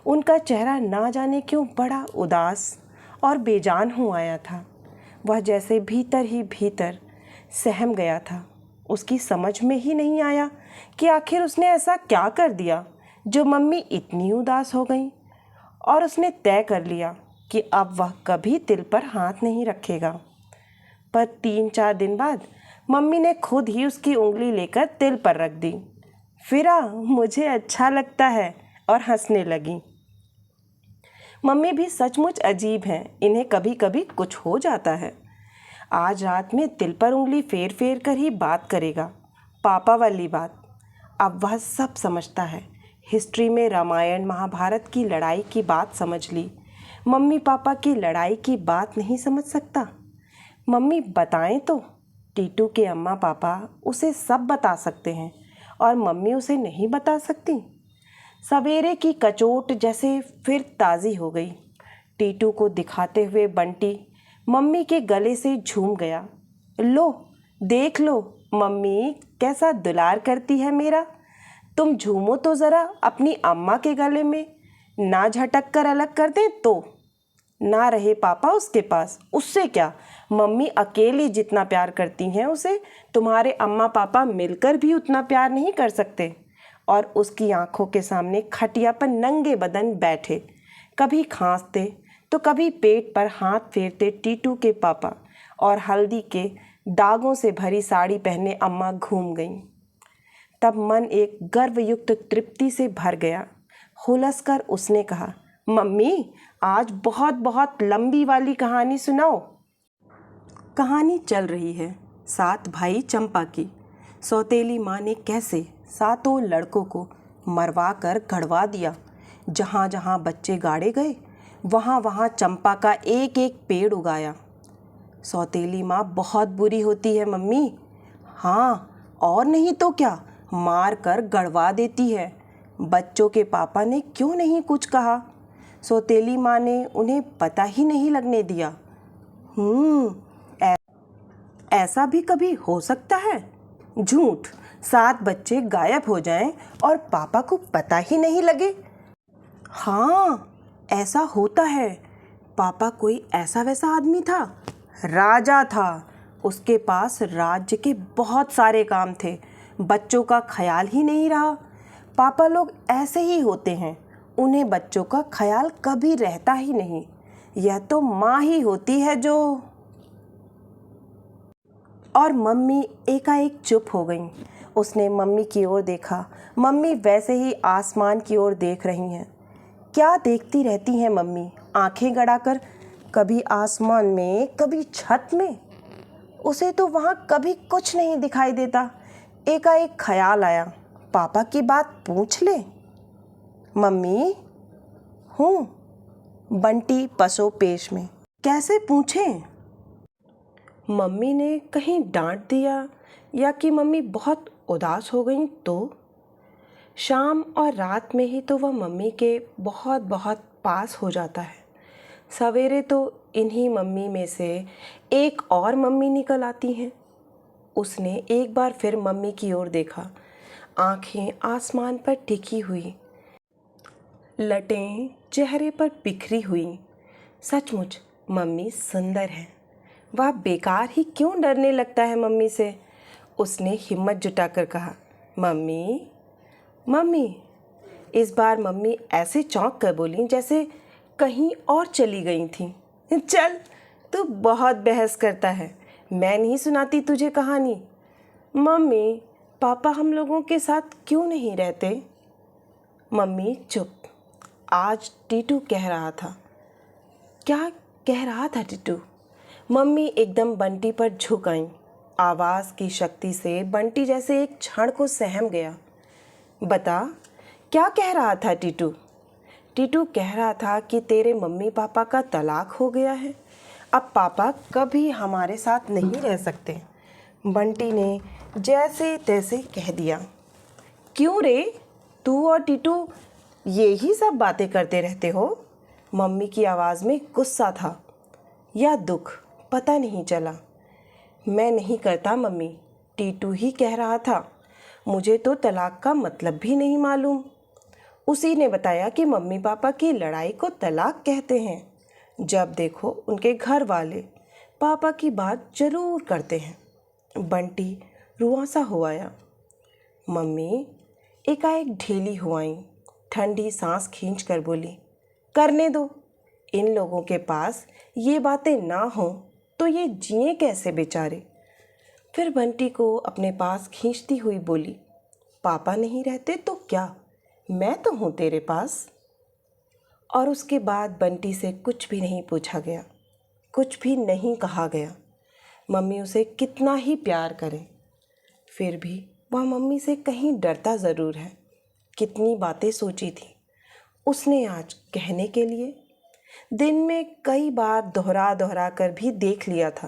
उनका चेहरा ना जाने क्यों बड़ा उदास और बेजान हो आया था। वह जैसे भीतर ही भीतर सहम गया था। उसकी समझ में ही नहीं आया कि आखिर उसने ऐसा क्या कर दिया जो मम्मी इतनी उदास हो गई, और उसने तय कर लिया कि अब वह कभी तिल पर हाथ नहीं रखेगा। पर 3-4 दिन बाद मम्मी ने खुद ही उसकी उंगली लेकर तिल पर रख दी। फिरा मुझे अच्छा लगता है और हंसने लगी। मम्मी भी सचमुच अजीब हैं, इन्हें कभी कभी कुछ हो जाता है। आज रात में तिल पर उंगली फेर फेर कर ही बात करेगा, पापा वाली बात। अब वह सब समझता है। हिस्ट्री में रामायण महाभारत की लड़ाई की बात समझ ली, मम्मी पापा की लड़ाई की बात नहीं समझ सकता। मम्मी बताएं तो टीटू के अम्मा पापा उसे सब बता सकते हैं और मम्मी उसे नहीं बता सकती। सवेरे की कचोट जैसे फिर ताज़ी हो गई। टीटू को दिखाते हुए बंटी मम्मी के गले से झूम गया। लो देख लो मम्मी कैसा दुलार करती है मेरा। तुम झूमो तो ज़रा अपनी अम्मा के गले में, ना झटक कर अलग कर दें तो। ना रहे पापा उसके पास, उससे क्या, मम्मी अकेली जितना प्यार करती हैं उसे तुम्हारे अम्मा पापा मिलकर भी उतना प्यार नहीं कर सकते। और उसकी आंखों के सामने खटिया पर नंगे बदन बैठे, कभी खांसते तो कभी पेट पर हाथ फेरते टीटू के पापा, और हल्दी के दागों से भरी साड़ी पहने अम्मा घूम गईं। तब मन एक गर्वयुक्त तृप्ति से भर गया। हुलसकर उसने कहा, मम्मी आज बहुत बहुत लंबी वाली कहानी सुनाओ। कहानी चल रही है 7 भाई चंपा की। सौतेली माँ ने कैसे 7 लड़कों को मरवा कर गड़वा दिया। जहाँ जहाँ बच्चे गाड़े गए वहाँ वहाँ चंपा का एक एक पेड़ उगाया। सौतेली माँ बहुत बुरी होती है मम्मी। हाँ और नहीं तो क्या, मार कर गड़वा देती है। बच्चों के पापा ने क्यों नहीं कुछ कहा? सौतेली माँ ने उन्हें पता ही नहीं लगने दिया। ऐसा भी कभी हो सकता है? झूठ, 7 बच्चे गायब हो जाएं और पापा को पता ही नहीं लगे। हाँ ऐसा होता है। पापा कोई ऐसा वैसा आदमी था, राजा था। उसके पास राज्य के बहुत सारे काम थे, बच्चों का ख्याल ही नहीं रहा। पापा लोग ऐसे ही होते हैं, उन्हें बच्चों का ख्याल कभी रहता ही नहीं। यह तो माँ ही होती है जो। और मम्मी एकाएक चुप हो गईं। उसने मम्मी की ओर देखा। मम्मी वैसे ही आसमान की ओर देख रही हैं। क्या देखती रहती हैं मम्मी, आंखें गड़ाकर, कभी आसमान में कभी छत में। उसे तो वहाँ कभी कुछ नहीं दिखाई देता। एकाएक ख्याल आया, पापा की बात पूछ ले। मम्मी हूँ, बंटी पसोपेश में। कैसे पूछें? मम्मी ने कहीं डांट दिया या कि मम्मी बहुत उदास हो गई तो? शाम और रात में ही तो वह मम्मी के बहुत बहुत पास हो जाता है। सवेरे तो इन्हीं मम्मी में से एक और मम्मी निकल आती हैं। उसने एक बार फिर मम्मी की ओर देखा, आंखें आसमान पर टिकी हुई, लटें चेहरे पर बिखरी हुई। सचमुच मम्मी सुंदर है। वह बेकार ही क्यों डरने लगता है मम्मी से? उसने हिम्मत जुटाकर कहा, मम्मी मम्मी। इस बार मम्मी ऐसे चौंक कर बोली जैसे कहीं और चली गई थी। चल, तू बहुत बहस करता है, मैं नहीं सुनाती तुझे कहानी। मम्मी, पापा हम लोगों के साथ क्यों नहीं रहते? मम्मी चुप। आज टीटू कह रहा था। क्या कह रहा था टीटू? मम्मी एकदम बंटी पर झुक आईं। आवाज़ की शक्ति से बंटी जैसे एक क्षण को सहम गया। बता, क्या कह रहा था टीटू? टीटू कह रहा था कि तेरे मम्मी पापा का तलाक हो गया है, अब पापा कभी हमारे साथ नहीं रह सकते। बंटी ने जैसे तैसे कह दिया। क्यों रे, तू और टीटू ये ही सब बातें करते रहते हो? मम्मी की आवाज़ में गुस्सा था या दुख, पता नहीं चला। मैं नहीं करता मम्मी, टीटू ही कह रहा था। मुझे तो तलाक का मतलब भी नहीं मालूम। उसी ने बताया कि मम्मी पापा की लड़ाई को तलाक कहते हैं। जब देखो उनके घर वाले पापा की बात ज़रूर करते हैं। बंटी रुआंसा हो आया। मम्मी एकाएक ढीली हो आईं, ठंडी सांस खींच कर बोली, करने दो। इन लोगों के पास ये बातें ना हों तो ये जिए कैसे बेचारे? फिर बंटी को अपने पास खींचती हुई बोली, पापा नहीं रहते तो क्या, मैं तो हूँ तेरे पास। और उसके बाद बंटी से कुछ भी नहीं पूछा गया, कुछ भी नहीं कहा गया। मम्मी उसे कितना ही प्यार करे, फिर भी वह मम्मी से कहीं डरता ज़रूर है। कितनी बातें सोची थी उसने आज कहने के लिए। दिन में कई बार दोहरा दोहरा कर भी देख लिया था,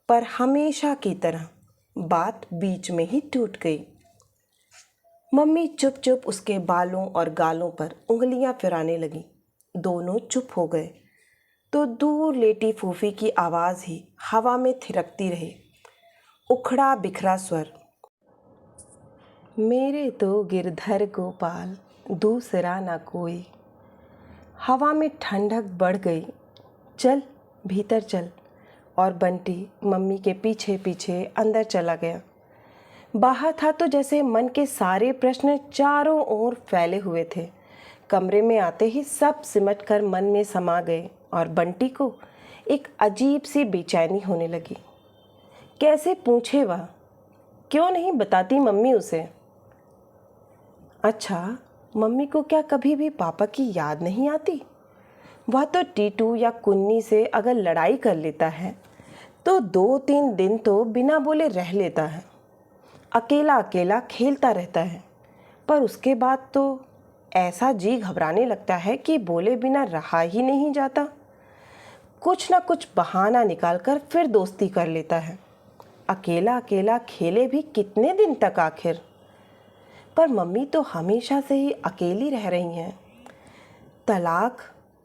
पर हमेशा की तरह बात बीच में ही टूट गई। मम्मी चुप चुप उसके बालों और गालों पर उंगलियां फिराने लगी। दोनों चुप हो गए तो दूर लेटी फूफी की आवाज़ ही हवा में थिरकती रही, उखड़ा बिखरा स्वर, मेरे तो गिरधर गोपाल दूसरा ना कोई। हवा में ठंडक बढ़ गई। चल भीतर चल। और बंटी मम्मी के पीछे पीछे अंदर चला गया। बाहर था तो जैसे मन के सारे प्रश्न चारों ओर फैले हुए थे। कमरे में आते ही सब सिमट कर मन में समा गए और बंटी को एक अजीब सी बेचैनी होने लगी। कैसे पूछे वह? क्यों नहीं बताती मम्मी उसे? अच्छा, मम्मी को क्या कभी भी पापा की याद नहीं आती? वह तो टीटू या कुन्नी से अगर लड़ाई कर लेता है तो 2-3 दिन तो बिना बोले रह लेता है, अकेला अकेला खेलता रहता है। पर उसके बाद तो ऐसा जी घबराने लगता है कि बोले बिना रहा ही नहीं जाता। कुछ ना कुछ बहाना निकालकर फिर दोस्ती कर लेता है। अकेला अकेला खेले भी कितने दिन तक आखिर? पर मम्मी तो हमेशा से ही अकेली रह रही हैं। तलाक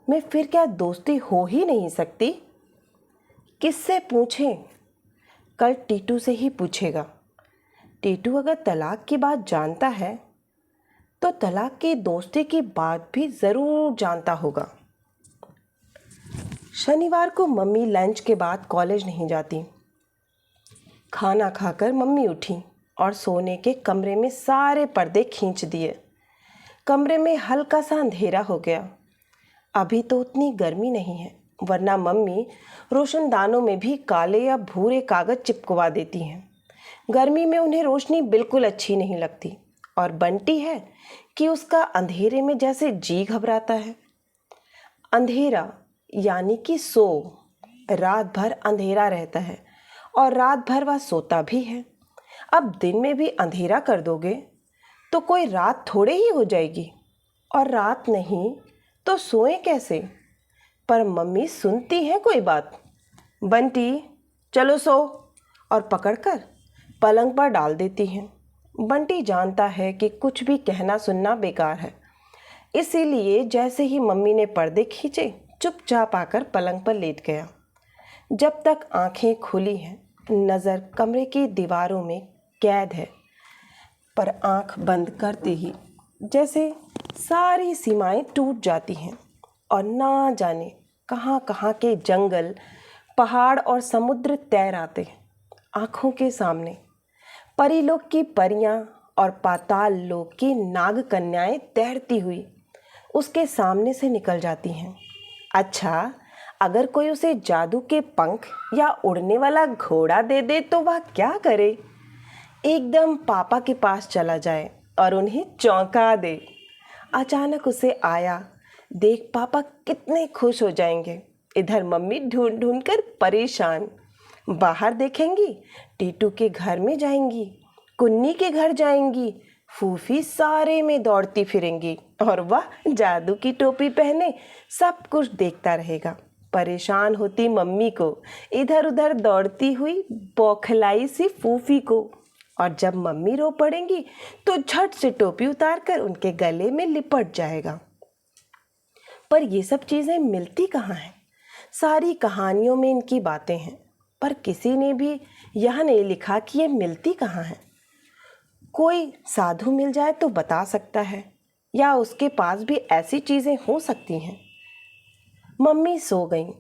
में फिर क्या दोस्ती हो ही नहीं सकती? किससे पूछें? कल टीटू से ही पूछेगा। टीटू अगर तलाक की बात जानता है तो तलाक की दोस्ती की बात भी ज़रूर जानता होगा। शनिवार को मम्मी लंच के बाद कॉलेज नहीं जाती। खाना खाकर मम्मी उठी और सोने के कमरे में सारे पर्दे खींच दिए। कमरे में हल्का सा अंधेरा हो गया। अभी तो उतनी गर्मी नहीं है, वरना मम्मी रोशनदानों में भी काले या भूरे कागज़ चिपकवा देती हैं। गर्मी में उन्हें रोशनी बिल्कुल अच्छी नहीं लगती। और बंटी है कि उसका अंधेरे में जैसे जी घबराता है। अंधेरा यानी कि सो, रात भर अंधेरा रहता है और रात भर वह सोता भी है। अब दिन में भी अंधेरा कर दोगे तो कोई रात थोड़े ही हो जाएगी, और रात नहीं तो सोए कैसे? पर मम्मी सुनती हैं कोई बात। बंटी चलो सो, और पकड़कर पलंग पर डाल देती हैं। बंटी जानता है कि कुछ भी कहना सुनना बेकार है, इसीलिए जैसे ही मम्मी ने पर्दे खींचे चुपचाप आकर पलंग पर लेट गया। जब तक आंखें खुली हैं नज़र कमरे की दीवारों में कैद है, पर आंख बंद करते ही जैसे सारी सीमाएं टूट जाती हैं और ना जाने कहाँ कहाँ के जंगल, पहाड़ और समुद्र तैर आते हैं आँखों के सामने। परीलोक की परियां और पाताल लोक की नाग कन्याएं तैरती हुई उसके सामने से निकल जाती हैं। अच्छा, अगर कोई उसे जादू के पंख या उड़ने वाला घोड़ा दे दे तो वह क्या करे? एकदम पापा के पास चला जाए और उन्हें चौंका दे। अचानक उसे आया देख पापा कितने खुश हो जाएंगे। इधर मम्मी ढूंढ ढूंढ कर परेशान। बाहर देखेंगी, टीटू के घर में जाएंगी, कुन्नी के घर जाएंगी, फूफी सारे में दौड़ती फिरेंगी और वह जादू की टोपी पहने सब कुछ देखता रहेगा। परेशान होती मम्मी को, इधर उधर दौड़ती हुई बौखलाई सी फूफी को, और जब मम्मी रो पड़ेंगी तो झट से टोपी उतार कर उनके गले में लिपट जाएगा। पर ये सब चीज़ें मिलती कहाँ हैं? सारी कहानियों में इनकी बातें हैं, पर किसी ने भी यह नहीं लिखा कि ये मिलती कहाँ हैं। कोई साधु मिल जाए तो बता सकता है, या उसके पास भी ऐसी चीज़ें हो सकती हैं। मम्मी सो गईं।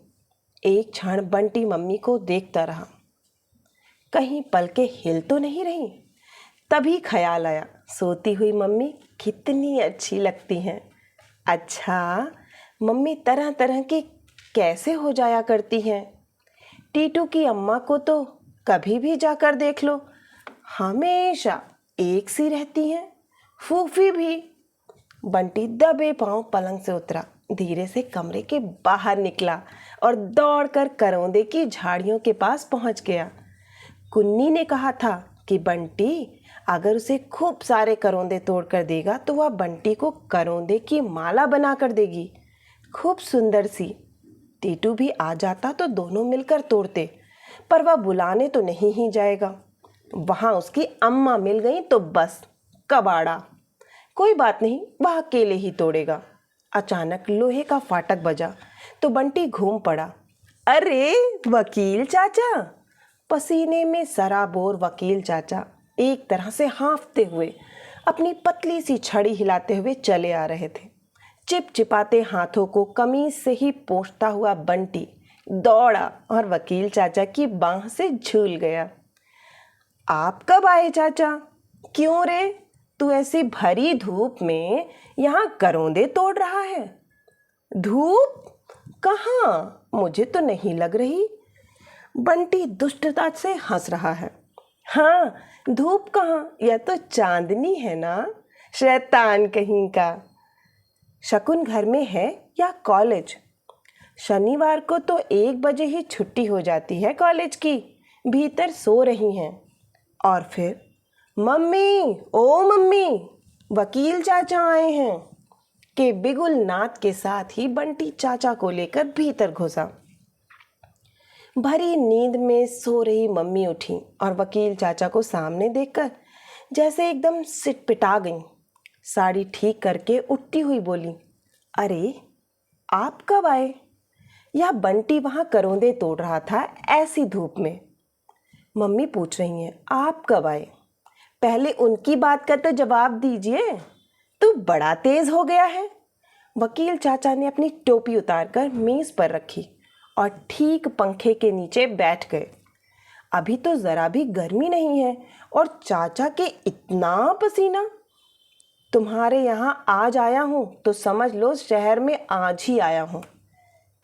एक क्षण बंटी मम्मी को देखता रहा, कहीं पलकें हिल तो नहीं रही। तभी ख्याल आया, सोती हुई मम्मी कितनी अच्छी लगती हैं। अच्छा, मम्मी तरह तरह की कैसे हो जाया करती हैं? टीटू की अम्मा को तो कभी भी जाकर देख लो, हमेशा एक सी रहती हैं। फूफी भी। बंटी दबे पांव पलंग से उतरा, धीरे से कमरे के बाहर निकला और दौड़कर करौंदे की झाड़ियों के पास पहुंच गया। कुन्नी ने कहा था कि बंटी अगर उसे खूब सारे करौंदे तोड़ कर देगा तो वह बंटी को करौंदे की माला बना कर देगी, खूब सुंदर सी। टीटू भी आ जाता तो दोनों मिलकर तोड़ते, पर वह बुलाने तो नहीं ही जाएगा। वहाँ उसकी अम्मा मिल गई तो बस कबाड़ा। कोई बात नहीं, वह अकेले ही तोड़ेगा। अचानक लोहे का फाटक बजा तो बंटी घूम पड़ा। अरे वकील चाचा! पसीने में सराबोर वकील चाचा एक तरह से हाँफते हुए अपनी पतली सी छड़ी हिलाते हुए चले आ रहे थे। चिपचिपाते हाथों को कमीज से ही पोंछता हुआ बंटी दौड़ा और वकील चाचा की बाह से झूल गया। आप कब आए चाचा? क्यों रे, तू ऐसी भरी धूप में यहाँ करौंदे तोड़ रहा है? धूप कहाँ, मुझे तो नहीं लग रही। बंटी दुष्टता से हंस रहा है। हाँ, धूप कहाँ, यह तो चांदनी है ना, शैतान कहीं का। शकुन घर में है या कॉलेज? शनिवार को तो 1 बजे ही छुट्टी हो जाती है कॉलेज की, भीतर सो रही हैं। और फिर मम्मी, ओ मम्मी, वकील चाचा आए हैं के बिगुल नाद के साथ ही बंटी चाचा को लेकर भीतर घुसा। भरी नींद में सो रही मम्मी उठी और वकील चाचा को सामने देखकर जैसे एकदम सिटपिटा गई। साड़ी ठीक करके उठती हुई बोली, अरे आप कब आए? यह बंटी वहाँ करौंदे तोड़ रहा था ऐसी धूप में। मम्मी पूछ रही हैं, आप कब आए? पहले उनकी बात का तो जवाब दीजिए, तू बड़ा तेज हो गया है। वकील चाचा ने अपनी टोपी उतारकर मेज पर रखी और ठीक पंखे के नीचे बैठ गए। अभी तो ज़रा भी गर्मी नहीं है और चाचा के इतना पसीना। तुम्हारे यहाँ आज आया हूँ तो समझ लो शहर में आज ही आया हूँ।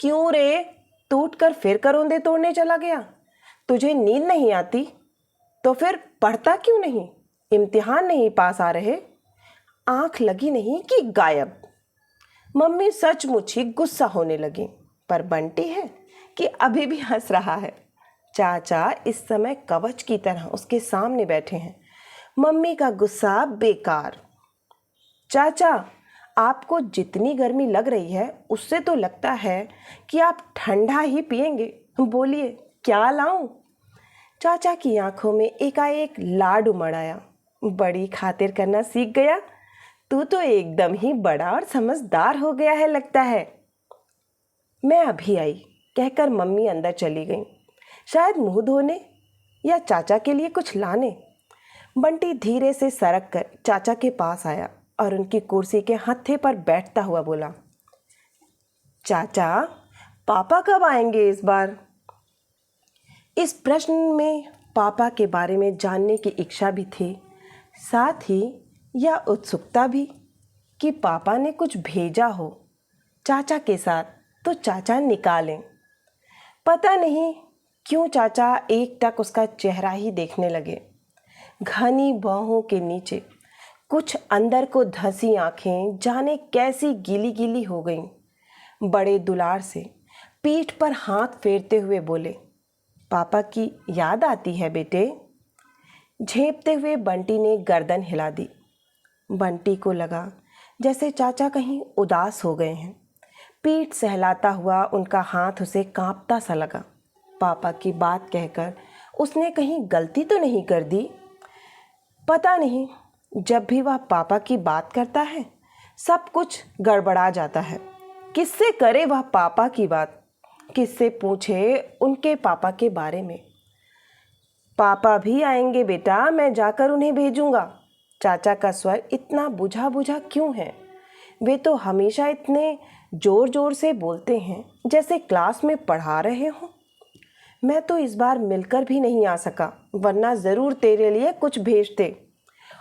क्यों रे, टूट कर फिर करौंदे तोड़ने चला गया? तुझे नींद नहीं आती? तो फिर पढ़ता क्यों नहीं? इम्तिहान नहीं पास आ रहे? आँख लगी नहीं कि गायब? मम्मी सचमुच ही गुस्सा होने लगी, पर बंटी है कि अभी भी हंस रहा है। चाचा इस समय कवच की तरह उसके सामने बैठे हैं। मम्मी का गुस्सा बेकार। चाचा, आपको जितनी गर्मी लग रही है उससे तो लगता है कि आप ठंडा ही पिएंगे। बोलिए क्या लाऊं? चाचा की आंखों में एकाएक लाड उमड़ आया। बड़ी खातिर करना सीख गया। तू तो एकदम ही बड़ा और समझदार हो गया है लगता है। मैं अभी आई कहकर मम्मी अंदर चली गई, शायद मुंह धोने या चाचा के लिए कुछ लाने। बंटी धीरे से सरक कर चाचा के पास आया और उनकी कुर्सी के हत्थे पर बैठता हुआ बोला, चाचा पापा कब आएंगे इस बार? इस प्रश्न में पापा के बारे में जानने की इच्छा भी थी, साथ ही यह उत्सुकता भी कि पापा ने कुछ भेजा हो चाचा के साथ तो चाचा निकालें। पता नहीं क्यों चाचा एकटक उसका चेहरा ही देखने लगे। घनी बाहों के नीचे कुछ अंदर को धंसी आंखें जाने कैसी गीली गीली हो गईं। बड़े दुलार से पीठ पर हाथ फेरते हुए बोले, पापा की याद आती है बेटे? झेपते हुए बंटी ने गर्दन हिला दी। बंटी को लगा जैसे चाचा कहीं उदास हो गए हैं। पीठ सहलाता हुआ उनका हाथ उसे कांपता सा लगा। पापा की बात कहकर उसने कहीं गलती तो नहीं कर दी? पता नहीं, जब भी वह पापा की बात करता है सब कुछ गड़बड़ा जाता है। किससे करे वह पापा की बात? किससे पूछे उनके पापा के बारे में? पापा भी आएंगे बेटा, मैं जाकर उन्हें भेजूंगा। चाचा का स्वर इतना बुझा बुझा क्यों है? वे तो हमेशा इतने जोर जोर से बोलते हैं जैसे क्लास में पढ़ा रहे हों। मैं तो इस बार मिलकर भी नहीं आ सका, वरना ज़रूर तेरे लिए कुछ भेजते।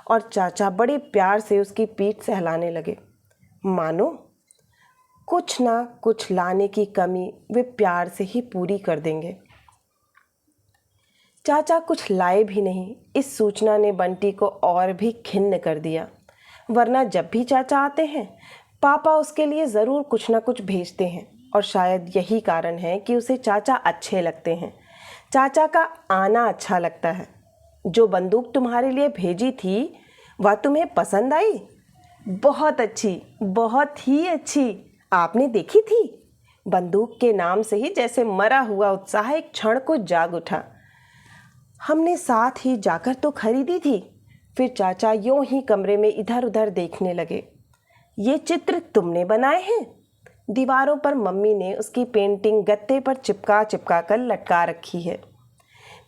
और चाचा बड़े प्यार से उसकी पीठ सहलाने लगे, मानो कुछ ना कुछ लाने की कमी वे प्यार से ही पूरी कर देंगे। चाचा कुछ लाए भी नहीं। इस सूचना ने बंटी को और भी खिन्न कर दिया, वरना जब भी चाचा आते हैं पापा उसके लिए ज़रूर कुछ ना कुछ भेजते हैं। और शायद यही कारण है कि उसे चाचा अच्छे लगते हैं। चाचा का आना अच्छा लगता है। जो बंदूक तुम्हारे लिए भेजी थी वह तुम्हें पसंद आई? बहुत अच्छी, बहुत ही अच्छी। आपने देखी थी? बंदूक के नाम से ही जैसे मरा हुआ उत्साह एक क्षण को जाग उठा। हमने साथ ही जाकर तो खरीदी थी। फिर चाचा यूं ही कमरे में इधर उधर देखने लगे। ये चित्र तुमने बनाए हैं? दीवारों पर मम्मी ने उसकी पेंटिंग गत्ते पर चिपका चिपका कर लटका रखी है।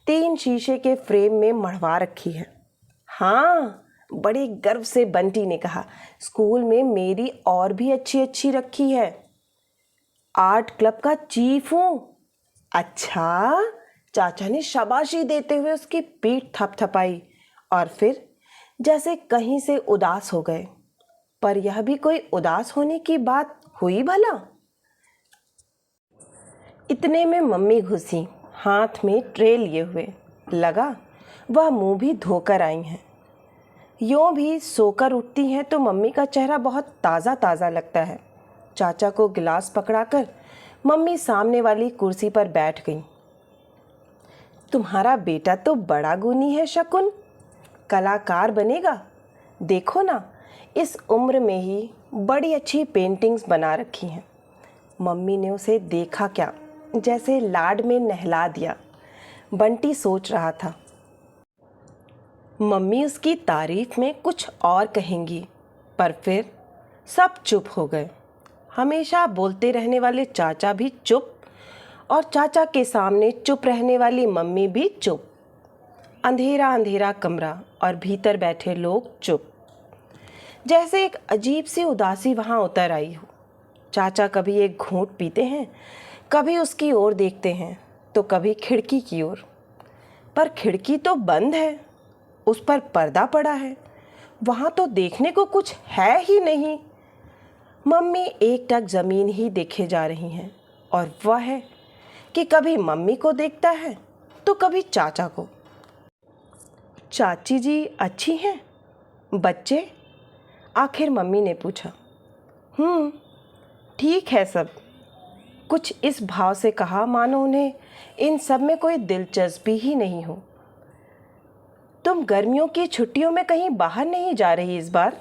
3 शीशे के फ्रेम में मढ़वा रखी है। हाँ, बड़े गर्व से बंटी ने कहा, स्कूल में मेरी और भी अच्छी अच्छी रखी है। आर्ट क्लब का चीफ हूँ। अच्छा? चाचा ने शाबाशी देते हुए उसकी पीठ थपथपाई और फिर जैसे कहीं से उदास हो गए। पर यह भी कोई उदास होने की बात हुई भला? इतने में मम्मी घुसी, हाथ में ट्रे लिए हुए। लगा वह मुंह भी धोकर आई हैं। यूँ भी सोकर उठती हैं तो मम्मी का चेहरा बहुत ताज़ा ताज़ा लगता है। चाचा को गिलास पकड़ाकर मम्मी सामने वाली कुर्सी पर बैठ गई। तुम्हारा बेटा तो बड़ा गुणी है शकुन, कलाकार बनेगा। देखो ना, इस उम्र में ही बड़ी अच्छी पेंटिंग्स बना रखी हैं। मम्मी ने उसे देखा क्या, जैसे लाड में नहला दिया। बंटी सोच रहा था, मम्मी उसकी तारीफ में कुछ और कहेंगी, पर फिर सब चुप हो गए। हमेशा बोलते रहने वाले चाचा भी चुप और चाचा के सामने चुप रहने वाली मम्मी भी चुप। अंधेरा अंधेरा कमरा और भीतर बैठे लोग चुप। जैसे एक अजीब सी उदासी वहाँ उतर आई हो। चाचा कभी एक घूंट पीते हैं, कभी उसकी ओर देखते हैं तो कभी खिड़की की ओर। पर खिड़की तो बंद है, उस पर पर्दा पड़ा है, वहाँ तो देखने को कुछ है ही नहीं। मम्मी एकटक ज़मीन ही देखे जा रही हैं और वह है कि कभी मम्मी को देखता है तो कभी चाचा को। चाची जी अच्छी हैं बच्चे? आखिर मम्मी ने पूछा। ठीक है सब। कुछ इस भाव से कहा मानो उन्हें इन सब में कोई दिलचस्पी ही नहीं हो। तुम गर्मियों की छुट्टियों में कहीं बाहर नहीं जा रही इस बार?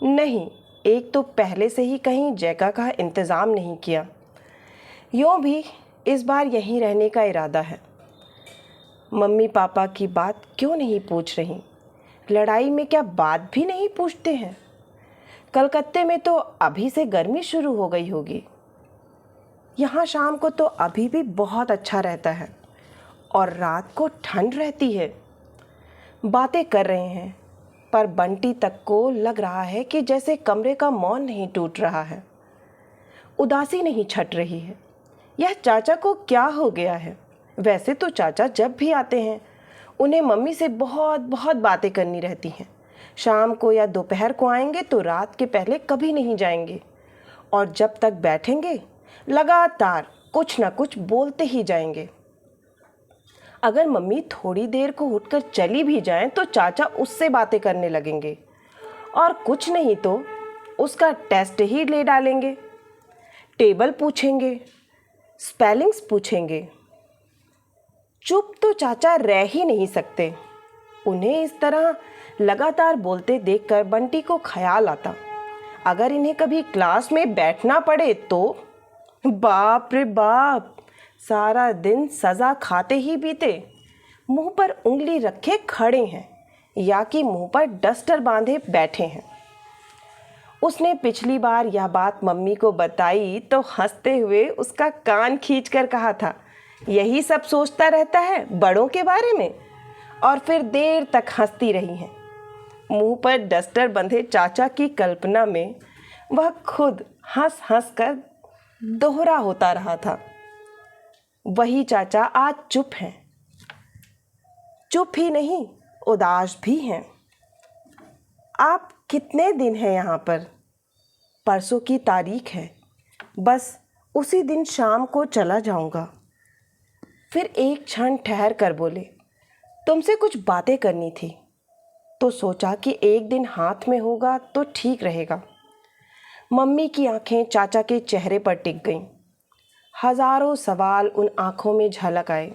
नहीं, एक तो पहले से ही कहीं जगह का इंतज़ाम नहीं किया। यूँ भी इस बार यहीं रहने का इरादा है। मम्मी पापा की बात क्यों नहीं पूछ रही? लड़ाई में क्या बात भी नहीं पूछते हैं? कलकत्ते में तो अभी से गर्मी शुरू हो गई होगी। यहाँ शाम को तो अभी भी बहुत अच्छा रहता है और रात को ठंड रहती है। बातें कर रहे हैं, पर बंटी तक को लग रहा है कि जैसे कमरे का मौन नहीं टूट रहा है, उदासी नहीं छट रही है। यह चाचा को क्या हो गया है? वैसे तो चाचा जब भी आते हैं उन्हें मम्मी से बहुत बहुत बातें करनी रहती हैं। शाम को या दोपहर को आएंगे तो रात के पहले कभी नहीं जाएंगे, और जब तक बैठेंगे लगातार कुछ ना कुछ बोलते ही जाएंगे। अगर मम्मी थोड़ी देर को उठकर चली भी जाएं तो चाचा उससे बातें करने लगेंगे, और कुछ नहीं तो उसका टेस्ट ही ले डालेंगे। टेबल पूछेंगे, स्पेलिंग्स पूछेंगे। चुप तो चाचा रह ही नहीं सकते। उन्हें इस तरह लगातार बोलते देखकर बंटी को ख्याल आता, अगर इन्हें कभी क्लास में बैठना पड़े तो बाप रे बाप, सारा दिन सज़ा खाते ही बीते। मुंह पर उंगली रखे खड़े हैं या कि मुंह पर डस्टर बांधे बैठे हैं। उसने पिछली बार यह बात मम्मी को बताई तो हंसते हुए उसका कान खींचकर कहा था, यही सब सोचता रहता है बड़ों के बारे में। और फिर देर तक हंसती रही हैं। मुंह पर डस्टर बंधे चाचा की कल्पना में वह खुद हंस हंस कर दोहरा होता रहा था। वही चाचा आज चुप हैं। चुप ही नहीं, उदास भी हैं। आप कितने दिन हैं यहाँ पर? परसों की तारीख है, बस उसी दिन शाम को चला जाऊँगा। फिर एक क्षण ठहर कर बोले, तुमसे कुछ बातें करनी थी, तो सोचा कि एक दिन हाथ में होगा तो ठीक रहेगा। मम्मी की आंखें चाचा के चेहरे पर टिक गईं। हजारों सवाल उन आंखों में झलक आए।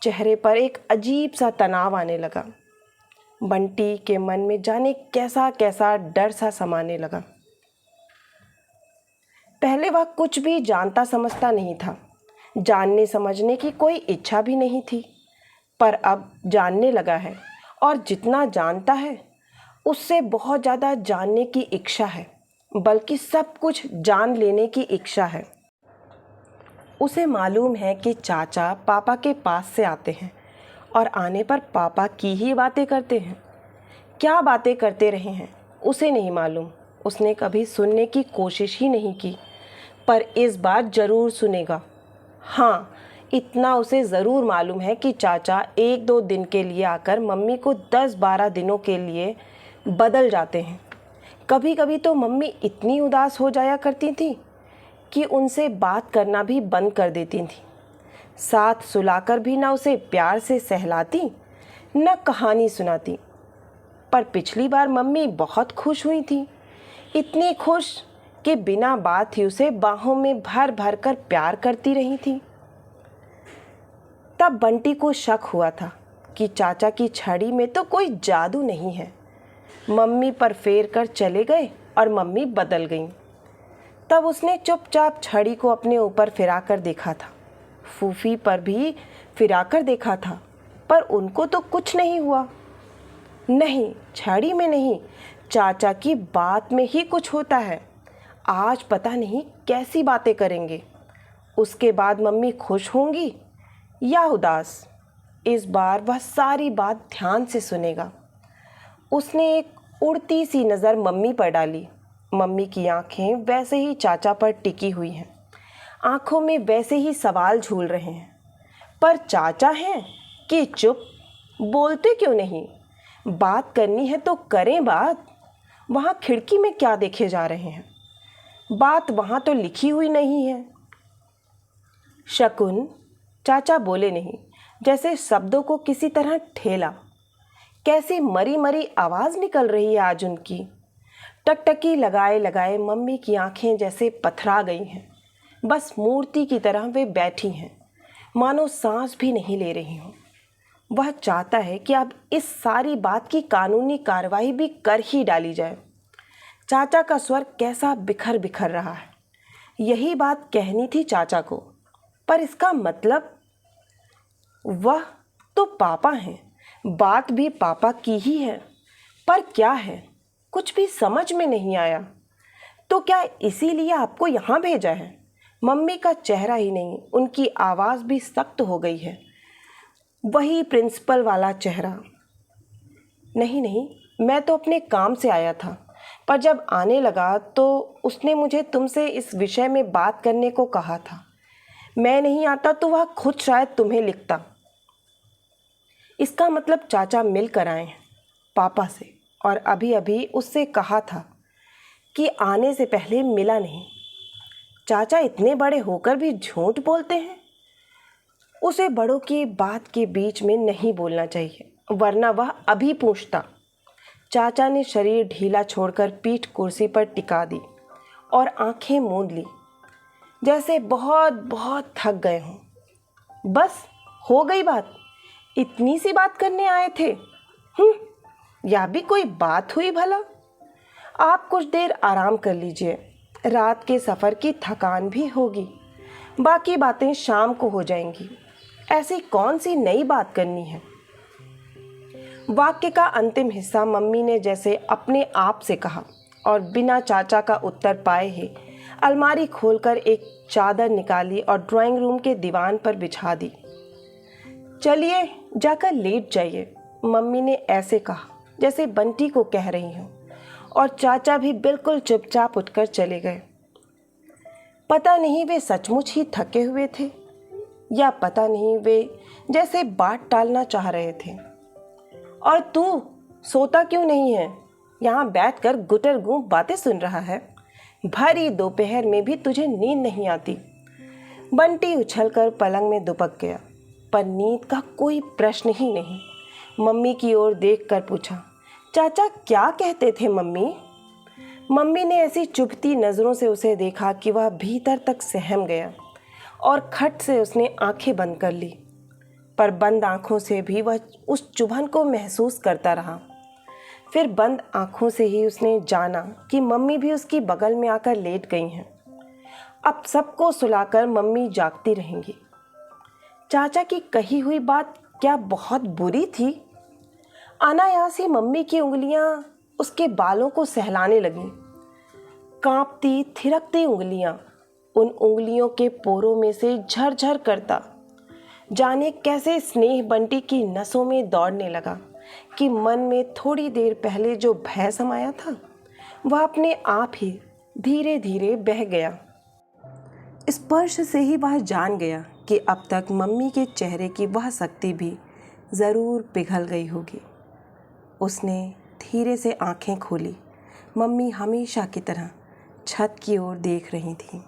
चेहरे पर एक अजीब सा तनाव आने लगा। बंटी के मन में जाने कैसा कैसा डर सा समाने लगा। पहले वह कुछ भी जानता समझता नहीं था, जानने समझने की कोई इच्छा भी नहीं थी, पर अब जानने लगा है, और जितना जानता है उससे बहुत ज़्यादा जानने की इच्छा है, बल्कि सब कुछ जान लेने की इच्छा है। उसे मालूम है कि चाचा पापा के पास से आते हैं और आने पर पापा की ही बातें करते हैं। क्या बातें करते रहे हैं उसे नहीं मालूम, उसने कभी सुनने की कोशिश ही नहीं की, पर इस बार ज़रूर सुनेगा। हाँ, इतना उसे ज़रूर मालूम है कि चाचा 1-2 दिन के लिए आकर मम्मी को 10-12 दिनों के लिए बदल जाते हैं। कभी कभी तो मम्मी इतनी उदास हो जाया करती थी कि उनसे बात करना भी बंद कर देती थी। साथ सुलाकर भी ना उसे प्यार से सहलाती, न कहानी सुनाती। पर पिछली बार मम्मी बहुत खुश हुई थी, इतनी खुश कि बिना बात ही उसे बाहों में भर भर कर प्यार करती रही थी। तब बंटी को शक हुआ था कि चाचा की छड़ी में तो कोई जादू नहीं है। मम्मी पर फेर कर चले गए और मम्मी बदल गईं। तब उसने चुपचाप छड़ी को अपने ऊपर फिरा कर देखा था, फूफी पर भी फिरा कर देखा था, पर उनको तो कुछ नहीं हुआ। नहीं, छड़ी में नहीं, चाचा की बात में ही कुछ होता है। आज पता नहीं कैसी बातें करेंगे। उसके बाद मम्मी खुश होंगी या उदास, इस बार वह सारी बात ध्यान से सुनेगा। उसने एक उड़ती सी नज़र मम्मी पर डाली। मम्मी की आंखें वैसे ही चाचा पर टिकी हुई हैं, आंखों में वैसे ही सवाल झूल रहे हैं। पर चाचा हैं कि चुप, बोलते क्यों नहीं? बात करनी है तो करें बात। वहाँ खिड़की में क्या देखे जा रहे हैं? बात वहाँ तो लिखी हुई नहीं है। शकुन, चाचा बोले नहीं, जैसे शब्दों को किसी तरह ठेला। कैसी मरी मरी आवाज़ निकल रही है आज उनकी। टकटकी लगाए लगाए मम्मी की आंखें जैसे पथरा गई हैं। बस मूर्ति की तरह वे बैठी हैं, मानो सांस भी नहीं ले रही हों। वह चाहता है कि अब इस सारी बात की कानूनी कार्रवाई भी कर ही डाली जाए। चाचा का स्वर कैसा बिखर बिखर रहा है। यही बात कहनी थी चाचा को, पर इसका मतलब? वह तो पापा हैं, बात भी पापा की ही है, पर क्या है कुछ भी समझ में नहीं आया। तो क्या इसीलिए आपको यहाँ भेजा है? मम्मी का चेहरा ही नहीं, उनकी आवाज़ भी सख्त हो गई है। वही प्रिंसिपल वाला चेहरा। नहीं नहीं, मैं तो अपने काम से आया था, पर जब आने लगा तो उसने मुझे तुमसे इस विषय में बात करने को कहा था। मैं नहीं आता तो वह खुद शायद तुम्हें लिखता। इसका मतलब चाचा मिल कर आए हैं पापा से, और अभी अभी उससे कहा था कि आने से पहले मिला नहीं। चाचा इतने बड़े होकर भी झूठ बोलते हैं। उसे बड़ों की बात के बीच में नहीं बोलना चाहिए, वरना वह अभी पूछता। चाचा ने शरीर ढीला छोड़कर पीठ कुर्सी पर टिका दी और आंखें मूंद ली, जैसे बहुत बहुत थक गए हों। बस हो गई बात, इतनी सी बात करने आए थे। या भी कोई बात हुई भला? आप कुछ देर आराम कर लीजिए, रात के सफ़र की थकान भी होगी, बाकी बातें शाम को हो जाएंगी। ऐसी कौन सी नई बात करनी है? वाक्य का अंतिम हिस्सा मम्मी ने जैसे अपने आप से कहा, और बिना चाचा का उत्तर पाए ही अलमारी खोलकर एक चादर निकाली और ड्राइंग रूम के दीवान पर बिछा दी। चलिए जाकर लेट जाइए, मम्मी ने ऐसे कहा जैसे बंटी को कह रही हूँ, और चाचा भी बिल्कुल चुपचाप उठकर चले गए। पता नहीं वे सचमुच ही थके हुए थे, या पता नहीं वे जैसे बात टालना चाह रहे थे। और तू सोता क्यों नहीं है? यहाँ बैठकर गुटरगू बातें सुन रहा है। भरी दोपहर में भी तुझे नींद नहीं आती। बंटी उछलकर पलंग में दुबक गया, पर नींद का कोई प्रश्न ही नहीं। मम्मी की ओर देखकर पूछा, चाचा क्या कहते थे मम्मी? मम्मी ने ऐसी चुभती नज़रों से उसे देखा कि वह भीतर तक सहम गया, और खट से उसने आंखें बंद कर ली। पर बंद आंखों से भी वह उस चुभन को महसूस करता रहा। फिर बंद आंखों से ही उसने जाना कि मम्मी भी उसकी बगल में आकर लेट गई हैं। अब सबको सुलाकर मम्मी जागती रहेंगी। चाचा की कही हुई बात क्या बहुत बुरी थी? अनायास ही मम्मी की उंगलियां उसके बालों को सहलाने लगीं। कांपती थिरकती उंगलियां उन उंगलियों के पोरों में से झरझर करता जाने कैसे स्नेह बंटी की नसों में दौड़ने लगा कि मन में थोड़ी देर पहले जो भय समाया था वह अपने आप ही धीरे धीरे बह गया। स्पर्श से ही वह जान गया कि अब तक मम्मी के चेहरे की वह शक्ति भी ज़रूर पिघल गई होगी। उसने धीरे से आंखें खोली। मम्मी हमेशा की तरह छत की ओर देख रही थी।